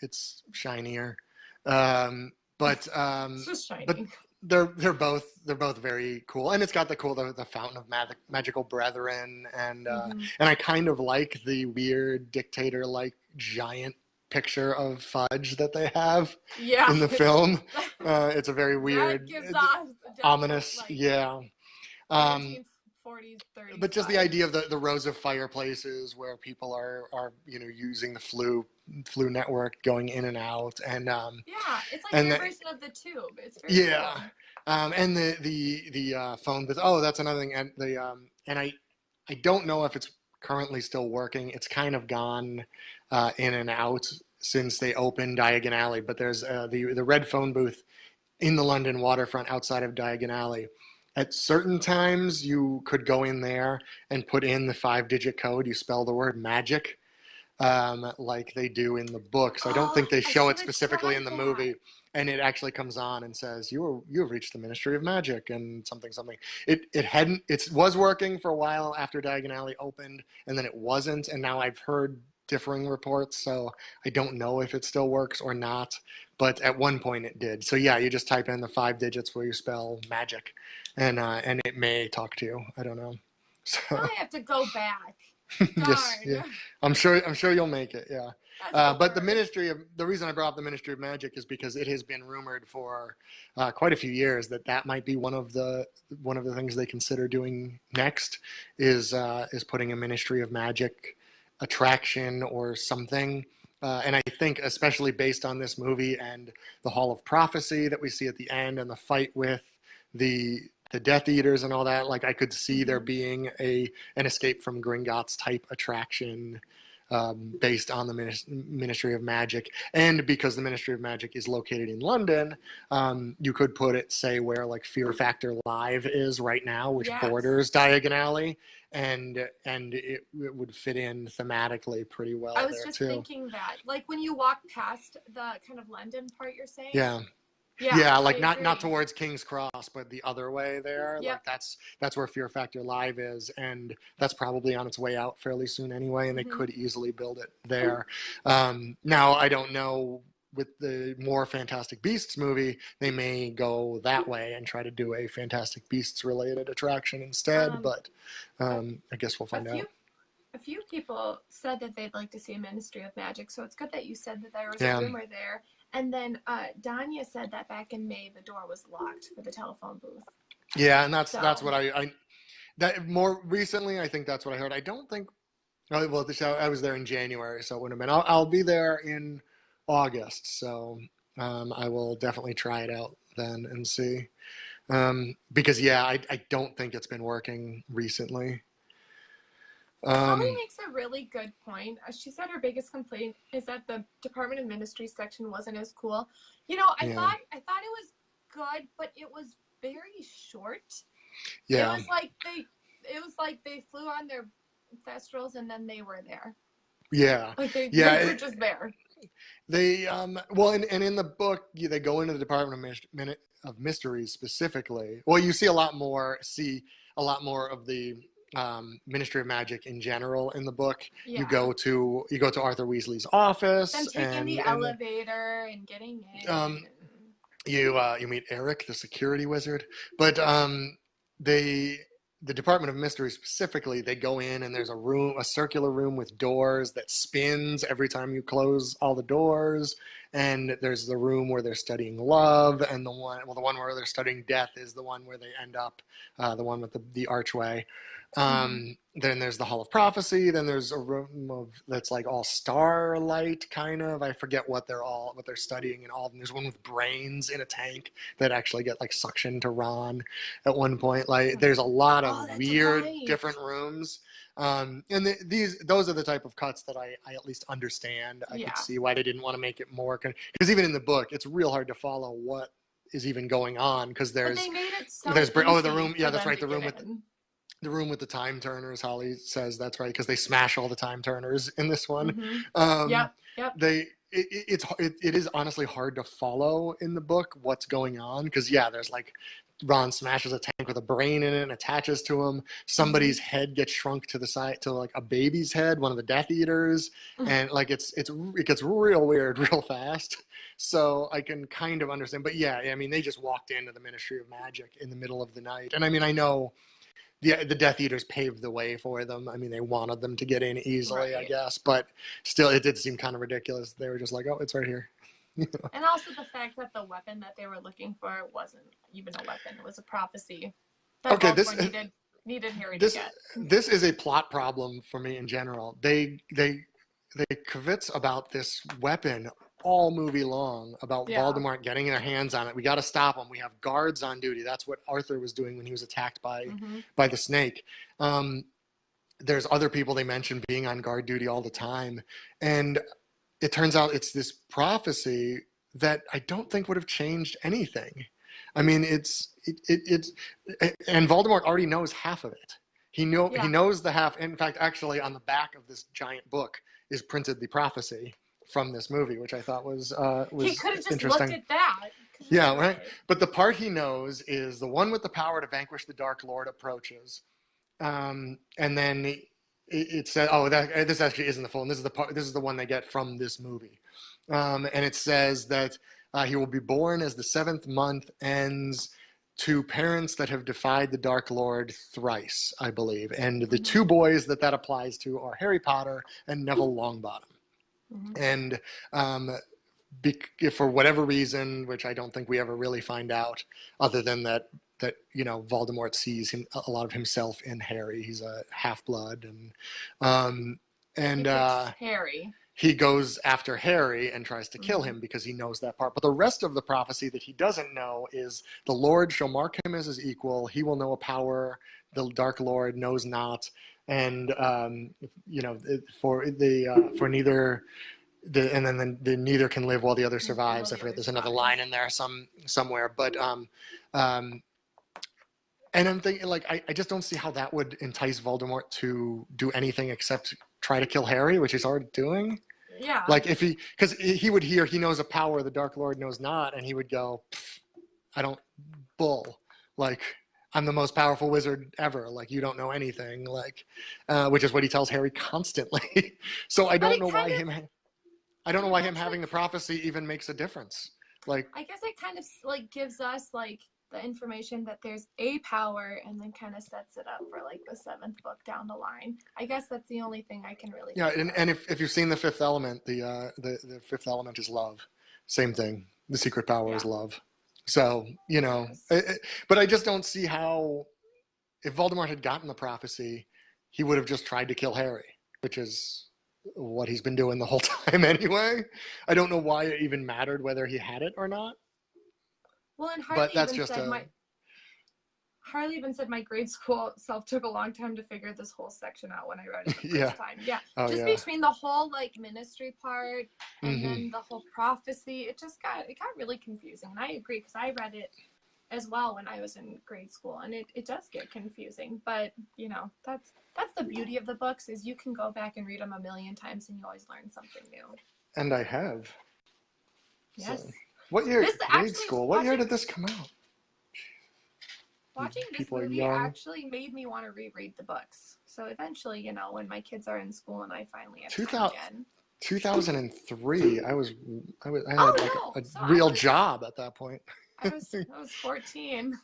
S1: It's shinier. But
S2: it's just shiny.
S1: But they're both very cool, and it's got the Fountain of Magical Brethren, and I kind of like the weird dictator like giant picture of Fudge that they have in the film. It's a very weird, ominous,
S2: like 1940s, 30s.
S1: But just the idea of the rows of fireplaces where people are using the flu network going in and out, and
S2: it's like your version of the tube. It's very cool.
S1: And the phone booth. Oh, that's another thing. And and I don't know if it's currently still working. It's kind of gone in and out since they opened Diagon Alley. But there's the red phone booth in the London waterfront outside of Diagon Alley. At certain times, you could go in there and put in the 5-digit code. You spell the word magic, like they do in the books. I don't think they show it specifically in the movie. And it actually comes on and says, you have reached the Ministry of Magic and something. It was working for a while after Diagon Alley opened, and then it wasn't. And now I've heard differing reports, so I don't know if it still works or not. But at one point it did. So yeah, you just type in the 5 digits where you spell magic, and it may talk to you. I don't know. So
S2: I have to go back.
S1: Yes, yeah. I'm sure you'll make it. Yeah. But the reason I brought up the Ministry of Magic is because it has been rumored for quite a few years that might be one of the things they consider doing next is putting a Ministry of Magic attraction or something. And I think especially based on this movie and the Hall of Prophecy that we see at the end and the fight with the Death Eaters and all that, like I could see there being an Escape from Gringotts type attraction based on the Ministry of Magic. And because the Ministry of Magic is located in London, you could put it, say, where like Fear Factor Live is right now, which borders Diagon Alley, and it would fit in thematically pretty well.
S2: I was just thinking that, like when you walk past the kind of London part, you're saying.
S1: Yeah, like not towards King's Cross, but the other way there. Yep. Like that's where Fear Factor Live is, and that's probably on its way out fairly soon anyway, and they could easily build it there. Now, I don't know, with the more Fantastic Beasts movie, they may go that way and try to do a Fantastic Beasts related attraction instead, but I guess we'll find out.
S2: A few people said that they'd like to see a Ministry of Magic, so it's good that you said that there was a rumor there. And then Danya said that back in May the door was locked for the telephone booth.
S1: Yeah, and that's what that more recently I think that's what I heard. I don't think. Well, I was there in January, so it wouldn't have been. I'll be there in August, so I will definitely try it out then and see. Because I don't think it's been working recently.
S2: Holly makes a really good point. She said her biggest complaint is that the Department of Ministry section wasn't as cool. I thought it was good, but it was very short.
S1: Yeah.
S2: It was like they flew on their thestrals and then they were there.
S1: Yeah.
S2: Like they were just there.
S1: They well, and in the book they go into the Department of Mysteries specifically. Well, you see a lot more of the Ministry of Magic in general in the book. You go to Arthur Weasley's office
S2: and taking the elevator and getting in.
S1: You meet Eric, the security wizard, but they the Department of Mystery specifically, they go in and there's a circular room with doors that spins every time you close all the doors. And there's the room where they're studying love, and the one where they're studying death is the one where they end up, the one with the archway. Then there's the Hall of Prophecy. Then there's a room that's like all starlight, kind of. I forget what they're studying, and all. And there's one with brains in a tank that actually get like suctioned to Ron at one point. Like, there's a lot of weird different rooms. And those are the type of cuts that I at least understand. I could see why they didn't want to make it more, because even in the book, it's real hard to follow what is even going on, because there's
S2: but they made it so
S1: the room. Yeah, that's right. The room with the time turners, Holly says that's right, because they smash all the time turners in this one.
S2: Yep.
S1: It is honestly hard to follow in the book what's going on, because there's like Ron smashes a tank with a brain in it and attaches to him. Somebody's head gets shrunk to the side to like a baby's head, one of the Death Eaters, and like it gets real weird real fast. So I can kind of understand, but I mean, they just walked into the Ministry of Magic in the middle of the night, and I mean, I know. The Death Eaters paved the way for them. I mean, they wanted them to get in easily, I guess. But still, it did seem kind of ridiculous. They were just like, oh, it's right here.
S2: And also the fact that the weapon that they were looking for wasn't even a weapon. It was a prophecy. That needed Harry to get.
S1: This is a plot problem for me in general. They kvetz about this weapon all movie long, about Voldemort getting their hands on it. We got to stop him. We have guards on duty. That's what Arthur was doing when he was attacked by the snake. There's other people they mention being on guard duty all the time, and it turns out it's this prophecy that I don't think would have changed anything. I mean, it's and Voldemort already knows half of it. He knows the half. In fact, actually, on the back of this giant book is printed the prophecy from this movie, which I thought was
S2: he could have just
S1: interesting.
S2: Looked at that.
S1: Yeah, right. But the part he knows is the one with the power to vanquish the Dark Lord approaches, and then it said, "Oh, this actually isn't the full one. This is the one they get from this movie," and it says that he will be born as the 7th month ends to parents that have defied the Dark Lord thrice, I believe, and the two boys that applies to are Harry Potter and Neville Longbottom. And for whatever reason, which I don't think we ever really find out, other than that Voldemort sees a lot of himself in Harry. He's a half-blood, and
S2: Harry.
S1: He goes after Harry and tries to kill him because he knows that part. But the rest of the prophecy that he doesn't know is the Lord shall mark him as his equal. He will know a power the Dark Lord knows not. And for neither the neither can live while the other survives. I forget. There's another line in there somewhere, but and I'm thinking, like, I just don't see how that would entice Voldemort to do anything except try to kill Harry, which he's already doing.
S2: Yeah.
S1: Like, because he would hear he knows a power the Dark Lord knows not, and he would go, I don't, bull. Like, I'm the most powerful wizard ever. Like, you don't know anything. Like, which is what he tells Harry constantly. So I don't know why him having the prophecy even makes a difference. Like, I
S2: guess it kind of like gives us like the information that there's a power, and then kind of sets it up for like the 7th book down the line. I guess that's the only thing I can really.
S1: Yeah, and if you've seen the 5th element, the 5th element is love. Same thing. The secret power is love. So, but I just don't see how, if Voldemort had gotten the prophecy, he would have just tried to kill Harry, which is what he's been doing the whole time anyway. I don't know why it even mattered whether he had it or not.
S2: Well, and Harley even said my grade school self took a long time to figure this whole section out when I read it the first time. Yeah. Between the whole like ministry part and then the whole prophecy, it got really confusing. And I agree, because I read it as well when I was in grade school, and it does get confusing. But that's the beauty of the books, is you can go back and read them a million times and you always learn something new. And
S1: I have.
S2: Yes.
S1: So. What year? Grade school. What year did this come out?
S2: Watching this movie actually made me want to reread the books. So eventually, when my kids are in school and I finally have time again.
S1: 2003. I had a real job at that point.
S2: I was 14.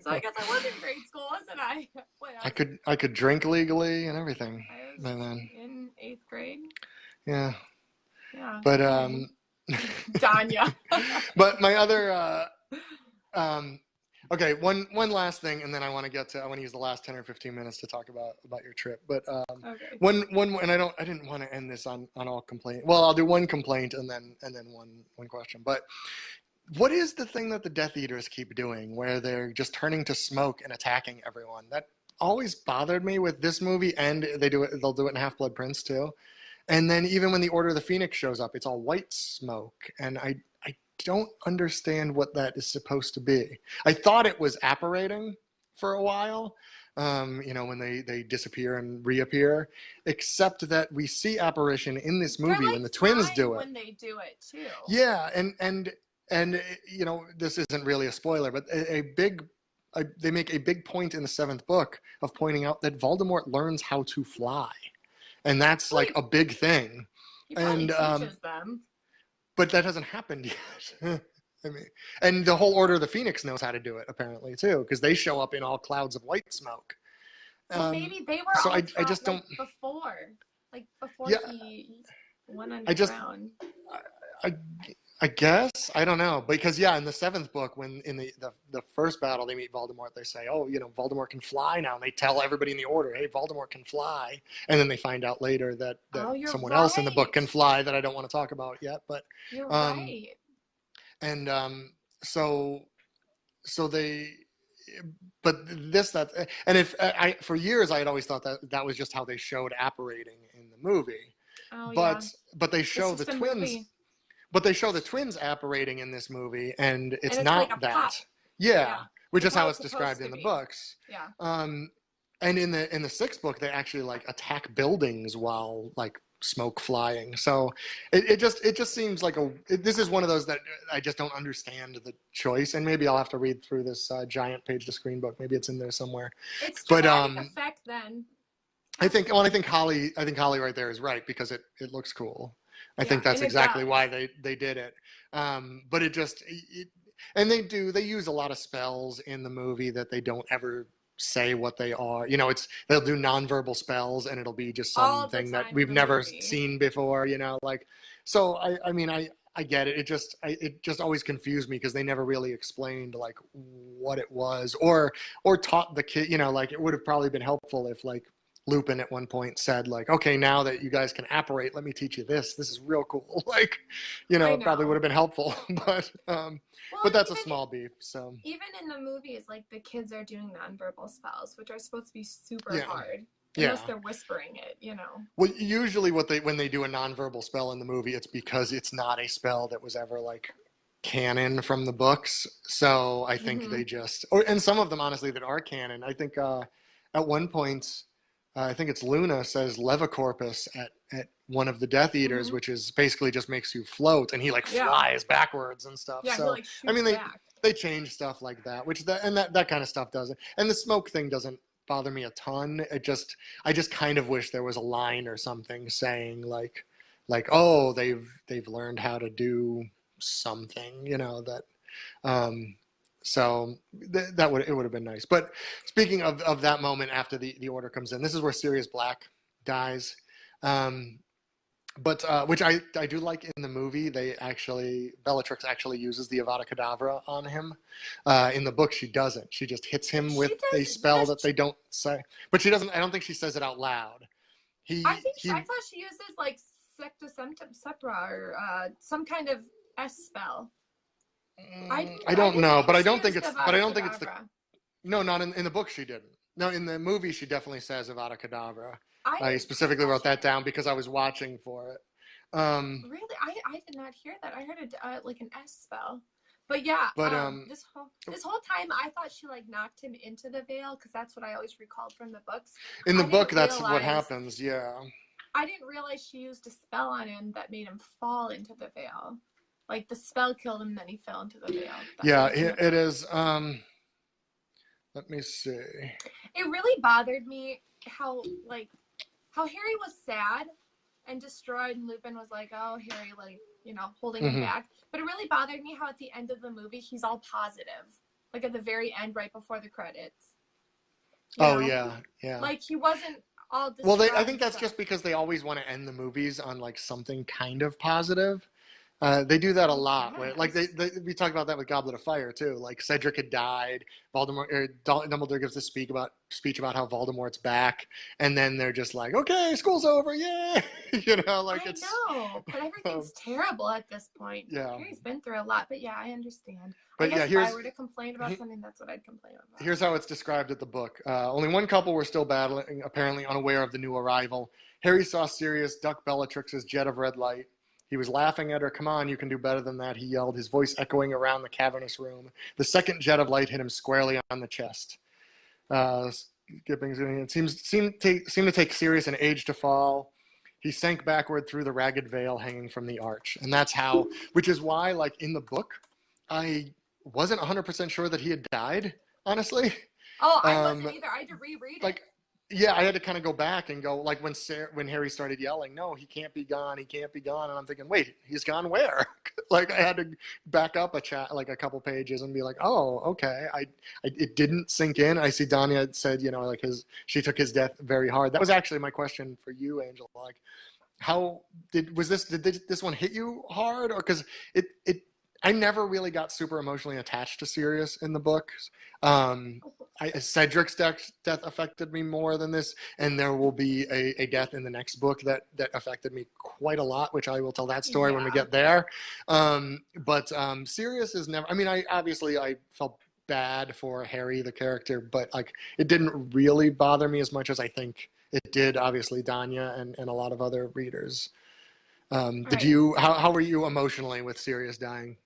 S2: So I guess I was in grade school, wasn't I? Wait,
S1: I could drink legally and everything.
S2: I was
S1: And then,
S2: in 8th grade.
S1: yeah.
S2: Yeah.
S1: But
S2: okay. Danya.
S1: but my other okay, one last thing, and then I want to use the last 10 or 15 minutes to talk about your trip. But
S2: Okay.
S1: one and I didn't want to end this on all complaint. Well, I'll do one complaint and then one question. But what is the thing that the Death Eaters keep doing, where they're just turning to smoke and attacking everyone? That always bothered me with this movie, and they'll do it in Half-Blood Prince too. And then even when the Order of the Phoenix shows up, it's all white smoke, and I don't understand what that is supposed to be. I thought it was apparating for a while, when they disappear and reappear, except that we see apparition in this movie when the twins do it.
S2: When they do it too.
S1: Yeah, and this isn't really a spoiler, but they make a big point in the 7th book of pointing out that Voldemort learns how to fly. And that's like a big thing.
S2: He probably teaches them.
S1: But that hasn't happened yet. I mean, and the whole Order of the Phoenix knows how to do it, apparently, too, because they show up in all clouds of white smoke.
S2: Maybe they were I just don't... Before he went underground.
S1: I guess. I don't know. Because, in the 7th book, when in the first battle they meet Voldemort, they say, Voldemort can fly now. And they tell everybody in the Order, hey, Voldemort can fly. And then they find out later that someone else in the book can fly that I don't want to talk about yet. But
S2: you're right.
S1: And so they... But for years I had always thought that was just how they showed apparating in the movie.
S2: Oh,
S1: but they show the twins... Movie. But they show the twins apparating in this movie, and it's not like that. Pop. Yeah, which is how it's described in the books.
S2: Yeah.
S1: And in the 6th book, they actually like attack buildings while like smoke flying. So it just seems like this is one of those that I just don't understand the choice. And maybe I'll have to read through this giant page to screen book. Maybe it's in there somewhere.
S2: It's dramatic effect then.
S1: I think Holly right there is right, because it looks cool. I think that's exactly why they did it. But and they use a lot of spells in the movie that they don't ever say what they are. They'll do nonverbal spells, and it'll be just something that we've never seen before. So I get it. It just always confused me, because they never really explained like what it was or taught the kid. It would have probably been helpful if like Lupin at one point said like, okay, now that you guys can apparate, let me teach you this. This is real cool. It probably would have been helpful, but that's a small beef. So
S2: even in the movies, like the kids are doing nonverbal spells, which are supposed to be super hard. Unless they're whispering it,
S1: Well, usually when they do a nonverbal spell in the movie, it's because it's not a spell that was ever like canon from the books. So I think they just, and some of them honestly that are canon. I think at one point, I think it's Luna says Levicorpus at one of the Death Eaters, which is basically just makes you float, and he like flies backwards and stuff.
S2: Yeah,
S1: so they change stuff like that, that kind of stuff doesn't. And the smoke thing doesn't bother me a ton. I just kind of wish there was a line or something saying like oh, they've learned how to do something, that. So it would have been nice. But speaking of that moment after the Order comes in, this is where Sirius Black dies. Which I do like in the movie. Bellatrix actually uses the Avada Kedavra on him. In the book, she doesn't. She just hits him with a spell that they don't say. But she doesn't. I don't think she says it out loud.
S2: I thought she uses like Secta Sepra or some kind of S spell.
S1: I don't know, but I don't think it's the. No, not in the book. She didn't. No, in the movie, she definitely says Avada Kedavra. I specifically wrote that down because I was watching for it.
S2: Really, I did not hear that. I heard like an S spell. But yeah, this whole time I thought she like knocked him into the veil, because that's what I always recalled from the books.
S1: In the book, that's what happens. Yeah.
S2: I didn't realize she used a spell on him that made him fall into the veil. Like the spell killed him, then he fell into the veil.
S1: It is. Let me see.
S2: It really bothered me how Harry was sad and destroyed, and Lupin was like, "Oh, Harry, like holding him back." But it really bothered me how at the end of the movie he's all positive. like at the very end, right before the credits.
S1: Oh, yeah.
S2: Like he wasn't all
S1: Well,
S2: distraught.
S1: I think that's just because they always want to end the movies on like something kind of positive. They do that a lot. Where, like we talked about that with Goblet of Fire too. Like Cedric had died. Dumbledore gives a speech about how Voldemort's back, and then they're just like, "Okay, school's over, yay!" Like
S2: I know, but everything's terrible at this point.
S1: Yeah,
S2: Harry's been through a lot, but yeah, I understand.
S1: But
S2: I guess
S1: yeah,
S2: if I were to complain about something, that's what I'd complain about.
S1: Here's how it's described in the book. Only one couple were still battling, apparently unaware of the new arrival. Harry saw Sirius duck Bellatrix's jet of red light. He was laughing at her. "Come on, you can do better than that," he yelled, his voice echoing around the cavernous room. The second jet of light hit him squarely on the chest. It seemed to take Sirius an age to fall. He sank backward through the ragged veil hanging from the arch. And that's how, which is why, like, in the book, I wasn't 100% sure that he had died, honestly.
S2: Oh, I wasn't either. I had to reread it.
S1: Yeah, I had to kind of go back and go, like, when Harry started yelling, "No, he can't be gone, he can't be gone," and I'm thinking, wait, he's gone where? Like, I had to back up a couple pages and be like, oh, okay. It didn't sink in. I see Danya said, she took his death very hard. That was actually my question for you, Angela. Like, did this one hit you hard? Or because I never really got super emotionally attached to Sirius in the books. Cedric's death affected me more than this, and there will be a death in the next book that affected me quite a lot, which I will tell that story when we get there. But Sirius is never. I mean, I felt bad for Harry, the character, but like it didn't really bother me as much as I think it did. Obviously, Danya and a lot of other readers. How were you emotionally with Sirius dying?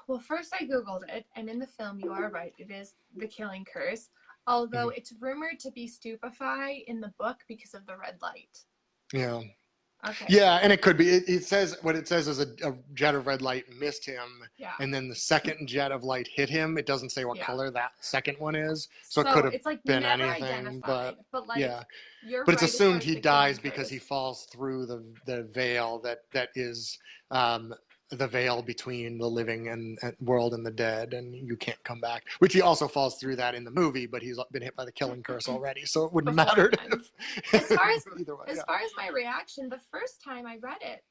S2: Well, first I Googled it, and in the film, you are right. It is the killing curse, although it's rumored to be stupefy in the book because of the red light.
S1: Yeah.
S2: Okay.
S1: Yeah, and it could be. It says what it says is a jet of red light missed him, and then the second jet of light hit him. It doesn't say what color that second one is, so it could have been anything. But yeah, but it's assumed he dies because he falls through the veil that is the veil between the living and world and the dead, and you can't come back. Which he also falls through that in the movie, but he's been hit by the killing curse already, so it wouldn't matter.
S2: As far as my reaction, the first time I read it,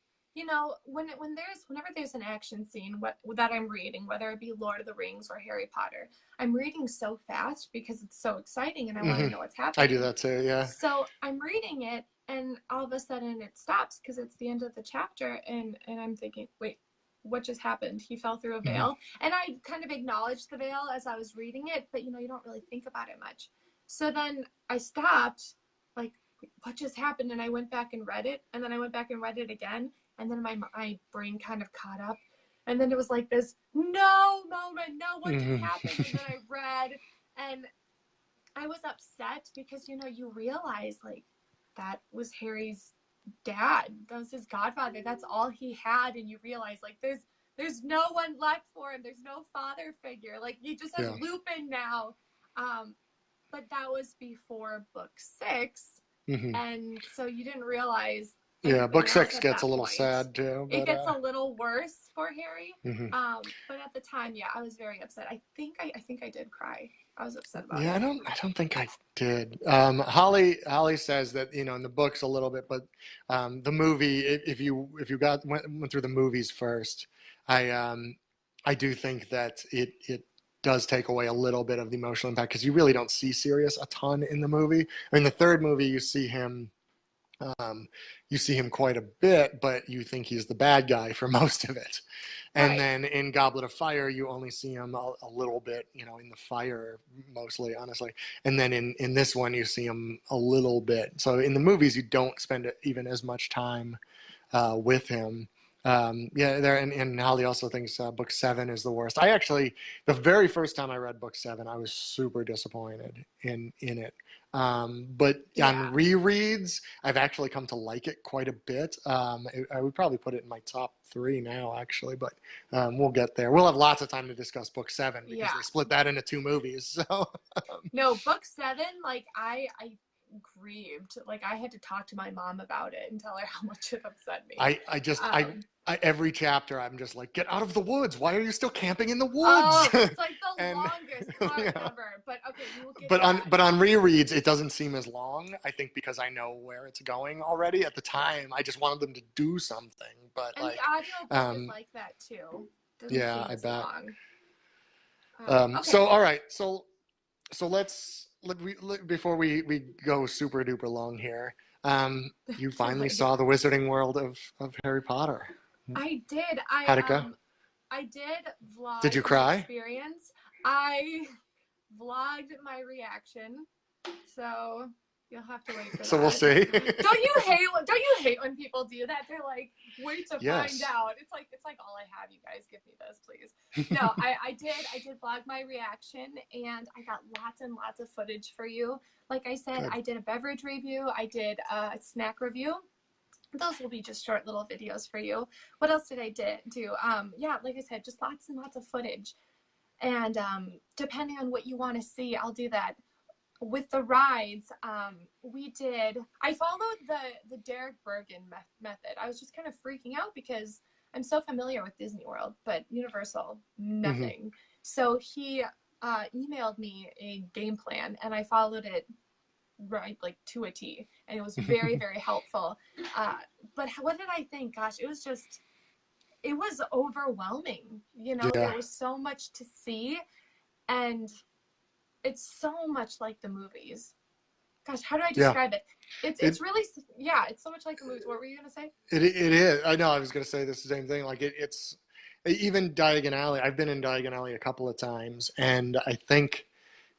S2: whenever there's an action scene that I'm reading, whether it be Lord of the Rings or Harry Potter, I'm reading so fast because it's so exciting and I want to know what's happening.
S1: I do that too, yeah.
S2: So I'm reading it, and all of a sudden it stops because it's the end of the chapter, and I'm thinking, wait, what just happened? He fell through a veil. And I kind of acknowledged the veil as I was reading it, but you don't really think about it much. So then I stopped, like, what just happened? And I went back and read it, and then I went back and read it again, and then my brain kind of caught up, and then it was like this no moment, no, what just happened? And then I read, and I was upset because you realize, like, that was Harry's dad. That was his godfather. That's all he had, and you realize, like, there's no one left for him. There's no father figure. Like, he just has Lupin now. But that was before book 6, and so you didn't realize.
S1: Yeah, book 6 gets a little sad too.
S2: It gets a little worse for Harry. But at the time, I was very upset. I think I did cry. I was upset about it.
S1: Yeah, I don't think I did. Holly says that in the books a little bit, but the movie, if you went through the movies first, I do think that it does take away a little bit of the emotional impact because you really don't see Sirius a ton in the movie. I mean, the third movie you see him quite a bit, but you think he's the bad guy for most of it. And then in Goblet of Fire, you only see him a little bit, in the fire mostly, honestly. And then in this one, you see him a little bit. So in the movies, you don't spend even as much time with him. And Holly also thinks book 7 is the worst. The very first time I read book 7, I was super disappointed in it. But on rereads, I've actually come to like it quite a bit. I would probably put it in my top 3 now, actually, but we'll get there. We'll have lots of time to discuss book 7 because they split that into 2 movies. So
S2: no, book 7, like grieved. Like, I had to talk to my mom about it and tell her how much it upset me.
S1: I every chapter I'm just like, get out of the woods. Why are you still camping in the woods?
S2: Oh, it's like the
S1: and,
S2: longest part
S1: yeah.
S2: ever. But okay, you will get
S1: but
S2: that.
S1: on rereads, it doesn't seem as long. I think because I know where it's going already. At the time, I just wanted them to do something. But
S2: and
S1: like,
S2: the audiobook is like that too. Doesn't
S1: yeah,
S2: seem
S1: I
S2: as
S1: bet.
S2: long. Okay.
S1: So all right, so before we go super duper long here. You finally saw the Wizarding World of Harry Potter.
S2: I did.
S1: How'd it go?
S2: I did vlog.
S1: Did you cry?
S2: Experience. I vlogged my reaction, so you'll have to wait for that.
S1: So we'll see.
S2: Don't you hate when people do that? They're like, wait to find out. It's like all I have. You guys give me this, please. No, I did vlog my reaction, and I got lots and lots of footage for you. Like I said,
S1: Good.
S2: I did a beverage review. I did a snack review. Those will be just short little videos for you. What else did I do? Yeah, like I said, just lots and lots of footage. And depending on what you want to see, I'll do that. With the rides, I followed the Derek Bergen method. I was just kind of freaking out because I'm so familiar with Disney World, but Universal, nothing. Mm-hmm. So he emailed me a game plan, and I followed it right, like to a T, and it was very, very helpful. But what did I think? Gosh, it was overwhelming. There was so much to see, and it's so much like the movies. Gosh, how do I describe it? It's really, it's so much like the movies. What were you gonna say?
S1: It is. I know. I was gonna say the same thing. Like it's even Diagon Alley. I've been in Diagon Alley a couple of times, and I think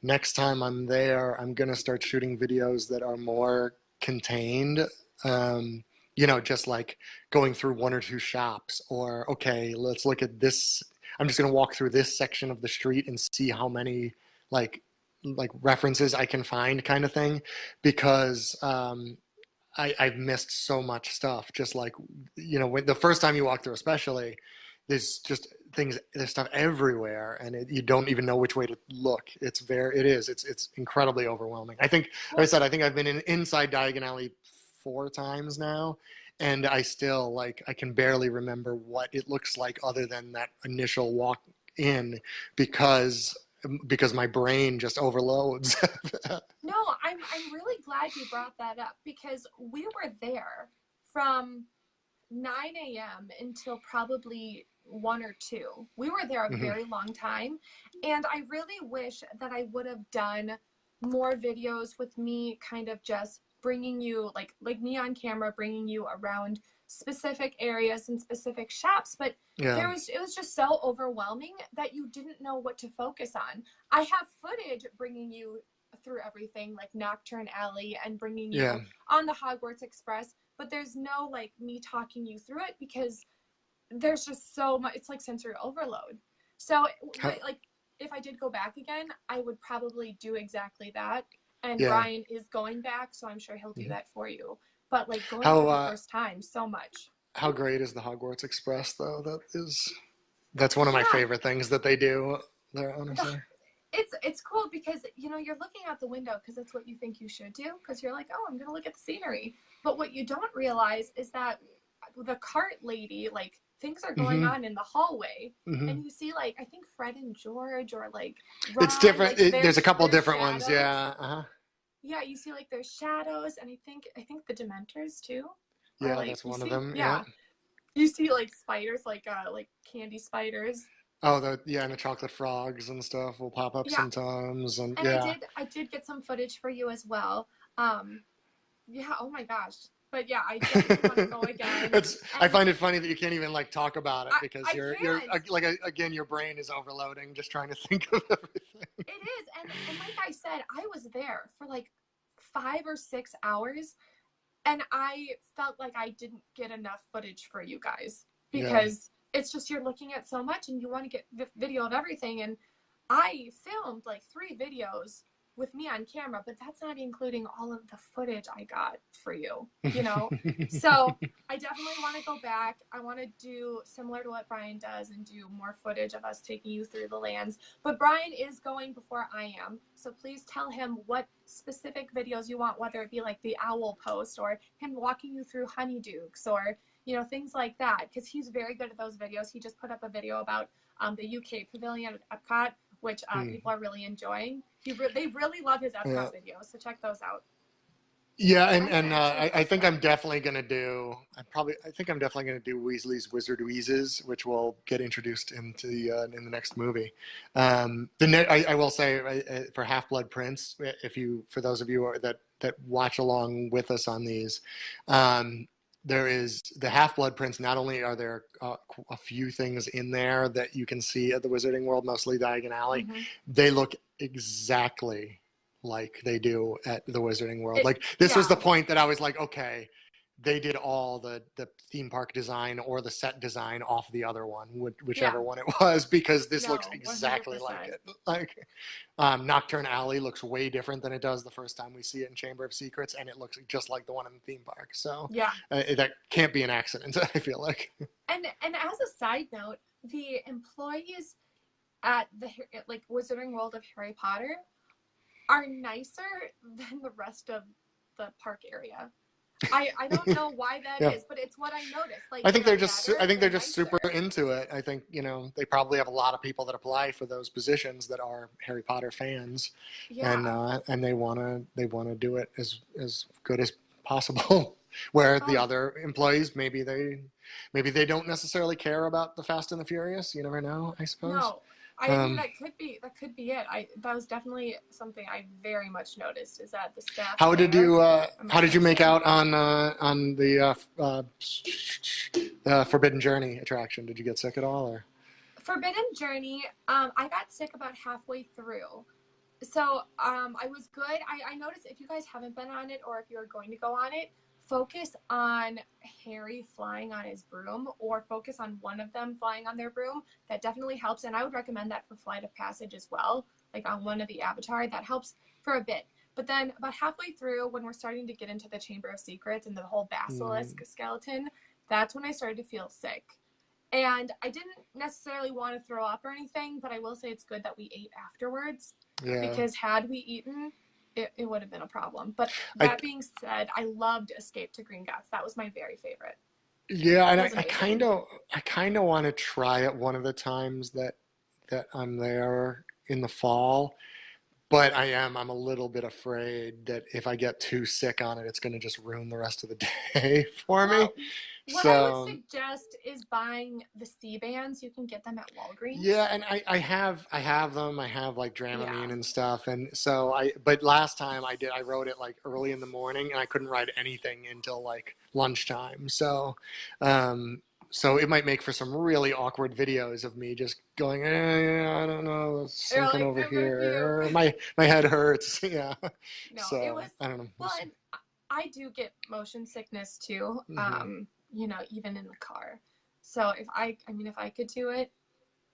S1: next time I'm there, I'm going to start shooting videos that are more contained, just like going through one or two shops, or, okay, let's look at this. I'm just going to walk through this section of the street and see how many like references I can find, kind of thing, because I've missed so much stuff. Just like, when the first time you walk through, especially, there's just there's stuff everywhere, and you don't even know which way to look. It's incredibly overwhelming. I think, like I said, I've been inside Diagon Alley 4 times now, and I still, I can barely remember what it looks like other than that initial walk in, because my brain just overloads.
S2: No, I'm really glad you brought that up, because we were there from 9 a.m. until probably 1 or 2. We were there a very long time, and I really wish that I would have done more videos with me kind of just bringing you, like me on camera, bringing you around specific areas and specific shops, but it was just so overwhelming that you didn't know what to focus on. I have footage bringing you through everything, like Nocturne Alley, and bringing you on the Hogwarts Express, but there's no me talking you through it, because there's just so much. It's like sensory overload. So if I did go back again, I would probably do exactly that. And Brian is going back, so I'm sure he'll do that for you. But going through the first time, so much. How
S1: great is the Hogwarts Express, though? That's one of my favorite things that they do there, honestly.
S2: It's cool because you're looking out the window because that's what you think you should do, because you're like, oh, I'm gonna look at the scenery. But what you don't realize is that the cart lady, things are going on in the hallway, and you see I think Fred and George, or Ron,
S1: it's different. There's a couple different
S2: shadows.
S1: Ones, yeah.
S2: Yeah, you see there's shadows, and I think the Dementors too.
S1: Yeah, that's one of them. Yeah.
S2: You see spiders, candy spiders.
S1: Oh, and the chocolate frogs and stuff will pop up sometimes, and
S2: I did get some footage for you as well. Oh my gosh. But yeah, I definitely want to go again.
S1: I find it funny that you can't even talk about it, because you're again, your brain is overloading just trying to think of everything.
S2: It is, and like I said, I was there for 5 or 6 hours, and I felt like I didn't get enough footage for you guys, because it's just you're looking at so much and you want to get video of everything, and I filmed 3 videos with me on camera, but that's not including all of the footage I got for you, you know? So I definitely want to go back. I want to do similar to what Brian does and do more footage of us taking you through the lands. But Brian is going before I am. So please tell him what specific videos you want, whether it be like the owl post or him walking you through honeydukes or, you know, things like that. Because he's very good at those videos. He just put up a video about the UK Pavilion at Epcot, which people are really enjoying. They really love his Epcot videos, so check those out.
S1: Yeah, I think I'm definitely gonna do. I think I'm definitely gonna do Weasley's Wizard Wheezes, which will get introduced into the in the next movie. I will say for Half Blood Prince, for those of you that watch along with us on these, there is the Half-Blood Prince. Not only are there a few things in there that you can see at the Wizarding World, mostly Diagon Alley, they look exactly like they do at the Wizarding World. This was the point that I was like, okay, they did all the theme park design or the set design off the other one, whichever one it was, because this looks exactly 100%. Like it. Like Nocturne Alley looks way different than it does the first time we see it in Chamber of Secrets, and it looks just like the one in the theme park. So that can't be an accident, I feel like.
S2: And as a side note, the employees at the Wizarding World of Harry Potter are nicer than the rest of the park area. I don't know why that is, but it's what I noticed. Like,
S1: I think they're just super into it. I think, you know, they probably have a lot of people that apply for those positions that are Harry Potter fans, and they wanna do it as good as possible. Where the other employees, maybe they don't necessarily care about the Fast and the Furious. You never know, I suppose. No.
S2: I mean, that could be it. That was definitely something I very much noticed, is that the staff.
S1: How did you make out on the Forbidden Journey attraction? Did you get sick at all, or?
S2: Forbidden Journey, I got sick about halfway through. So I was good. I noticed if you guys haven't been on it or if you're going to go on it, focus on Harry flying on his broom, or focus on one of them flying on their broom. That definitely helps, and I would recommend that for Flight of Passage as well, like on one of the Avatar. That helps for a bit. But then about halfway through, when we're starting to get into the Chamber of Secrets and the whole basilisk skeleton, that's when I started to feel sick. And I didn't necessarily want to throw up or anything, but I will say it's good that we ate afterwards. Yeah. Because had we eaten, it would have been a problem. But that being said, I loved Escape to Gringotts. That was my very favorite.
S1: Yeah, and I kind of want to try it one of the times that I'm there in the fall. But I'm a little bit afraid that if I get too sick on it, it's going to just ruin the rest of the day for me.
S2: What I would suggest is buying the C-bands. You can get them at Walgreens.
S1: Yeah, and I have them. I have like Dramamine and stuff. And so but last time I rode it like early in the morning, and I couldn't ride anything until like lunchtime. So, so it might make for some really awkward videos of me just going, I don't know, something over here. My head hurts. Yeah.
S2: No, so, I don't know. Well, and I do get motion sickness too. You know, even in the car. So if I could do it,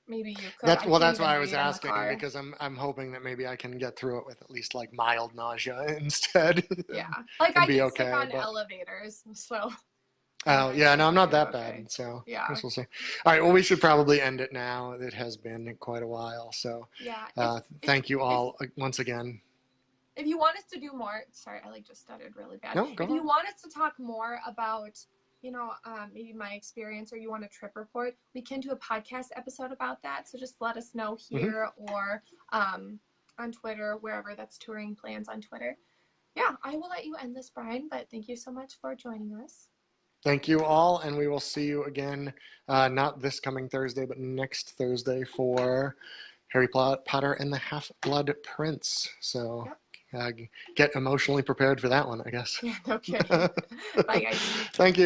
S2: maybe you could.
S1: That's why I was asking, because I'm hoping that maybe I can get through it with at least like mild nausea instead.
S2: Yeah, like I get sick on elevators, so.
S1: Oh, yeah, no, I'm not that bad, so I guess we'll see. All right, well, we should probably end it now. It has been quite a while, so thank you all once again.
S2: If you want us to do more, sorry, I just stuttered really bad. No, go on. You want us to talk more about, you know, maybe my experience, or you want a trip report, we can do a podcast episode about that, so just let us know here or on Twitter, wherever. That's TouringPlans on Twitter. Yeah, I will let you end this, Brian, but thank you so much for joining us.
S1: Thank you all, and we will see you again, not this coming Thursday, but next Thursday for Harry Potter and the Half-Blood Prince. So get emotionally prepared for that one, I guess.
S2: Yeah, no kidding. Bye, guys.
S1: Thank you.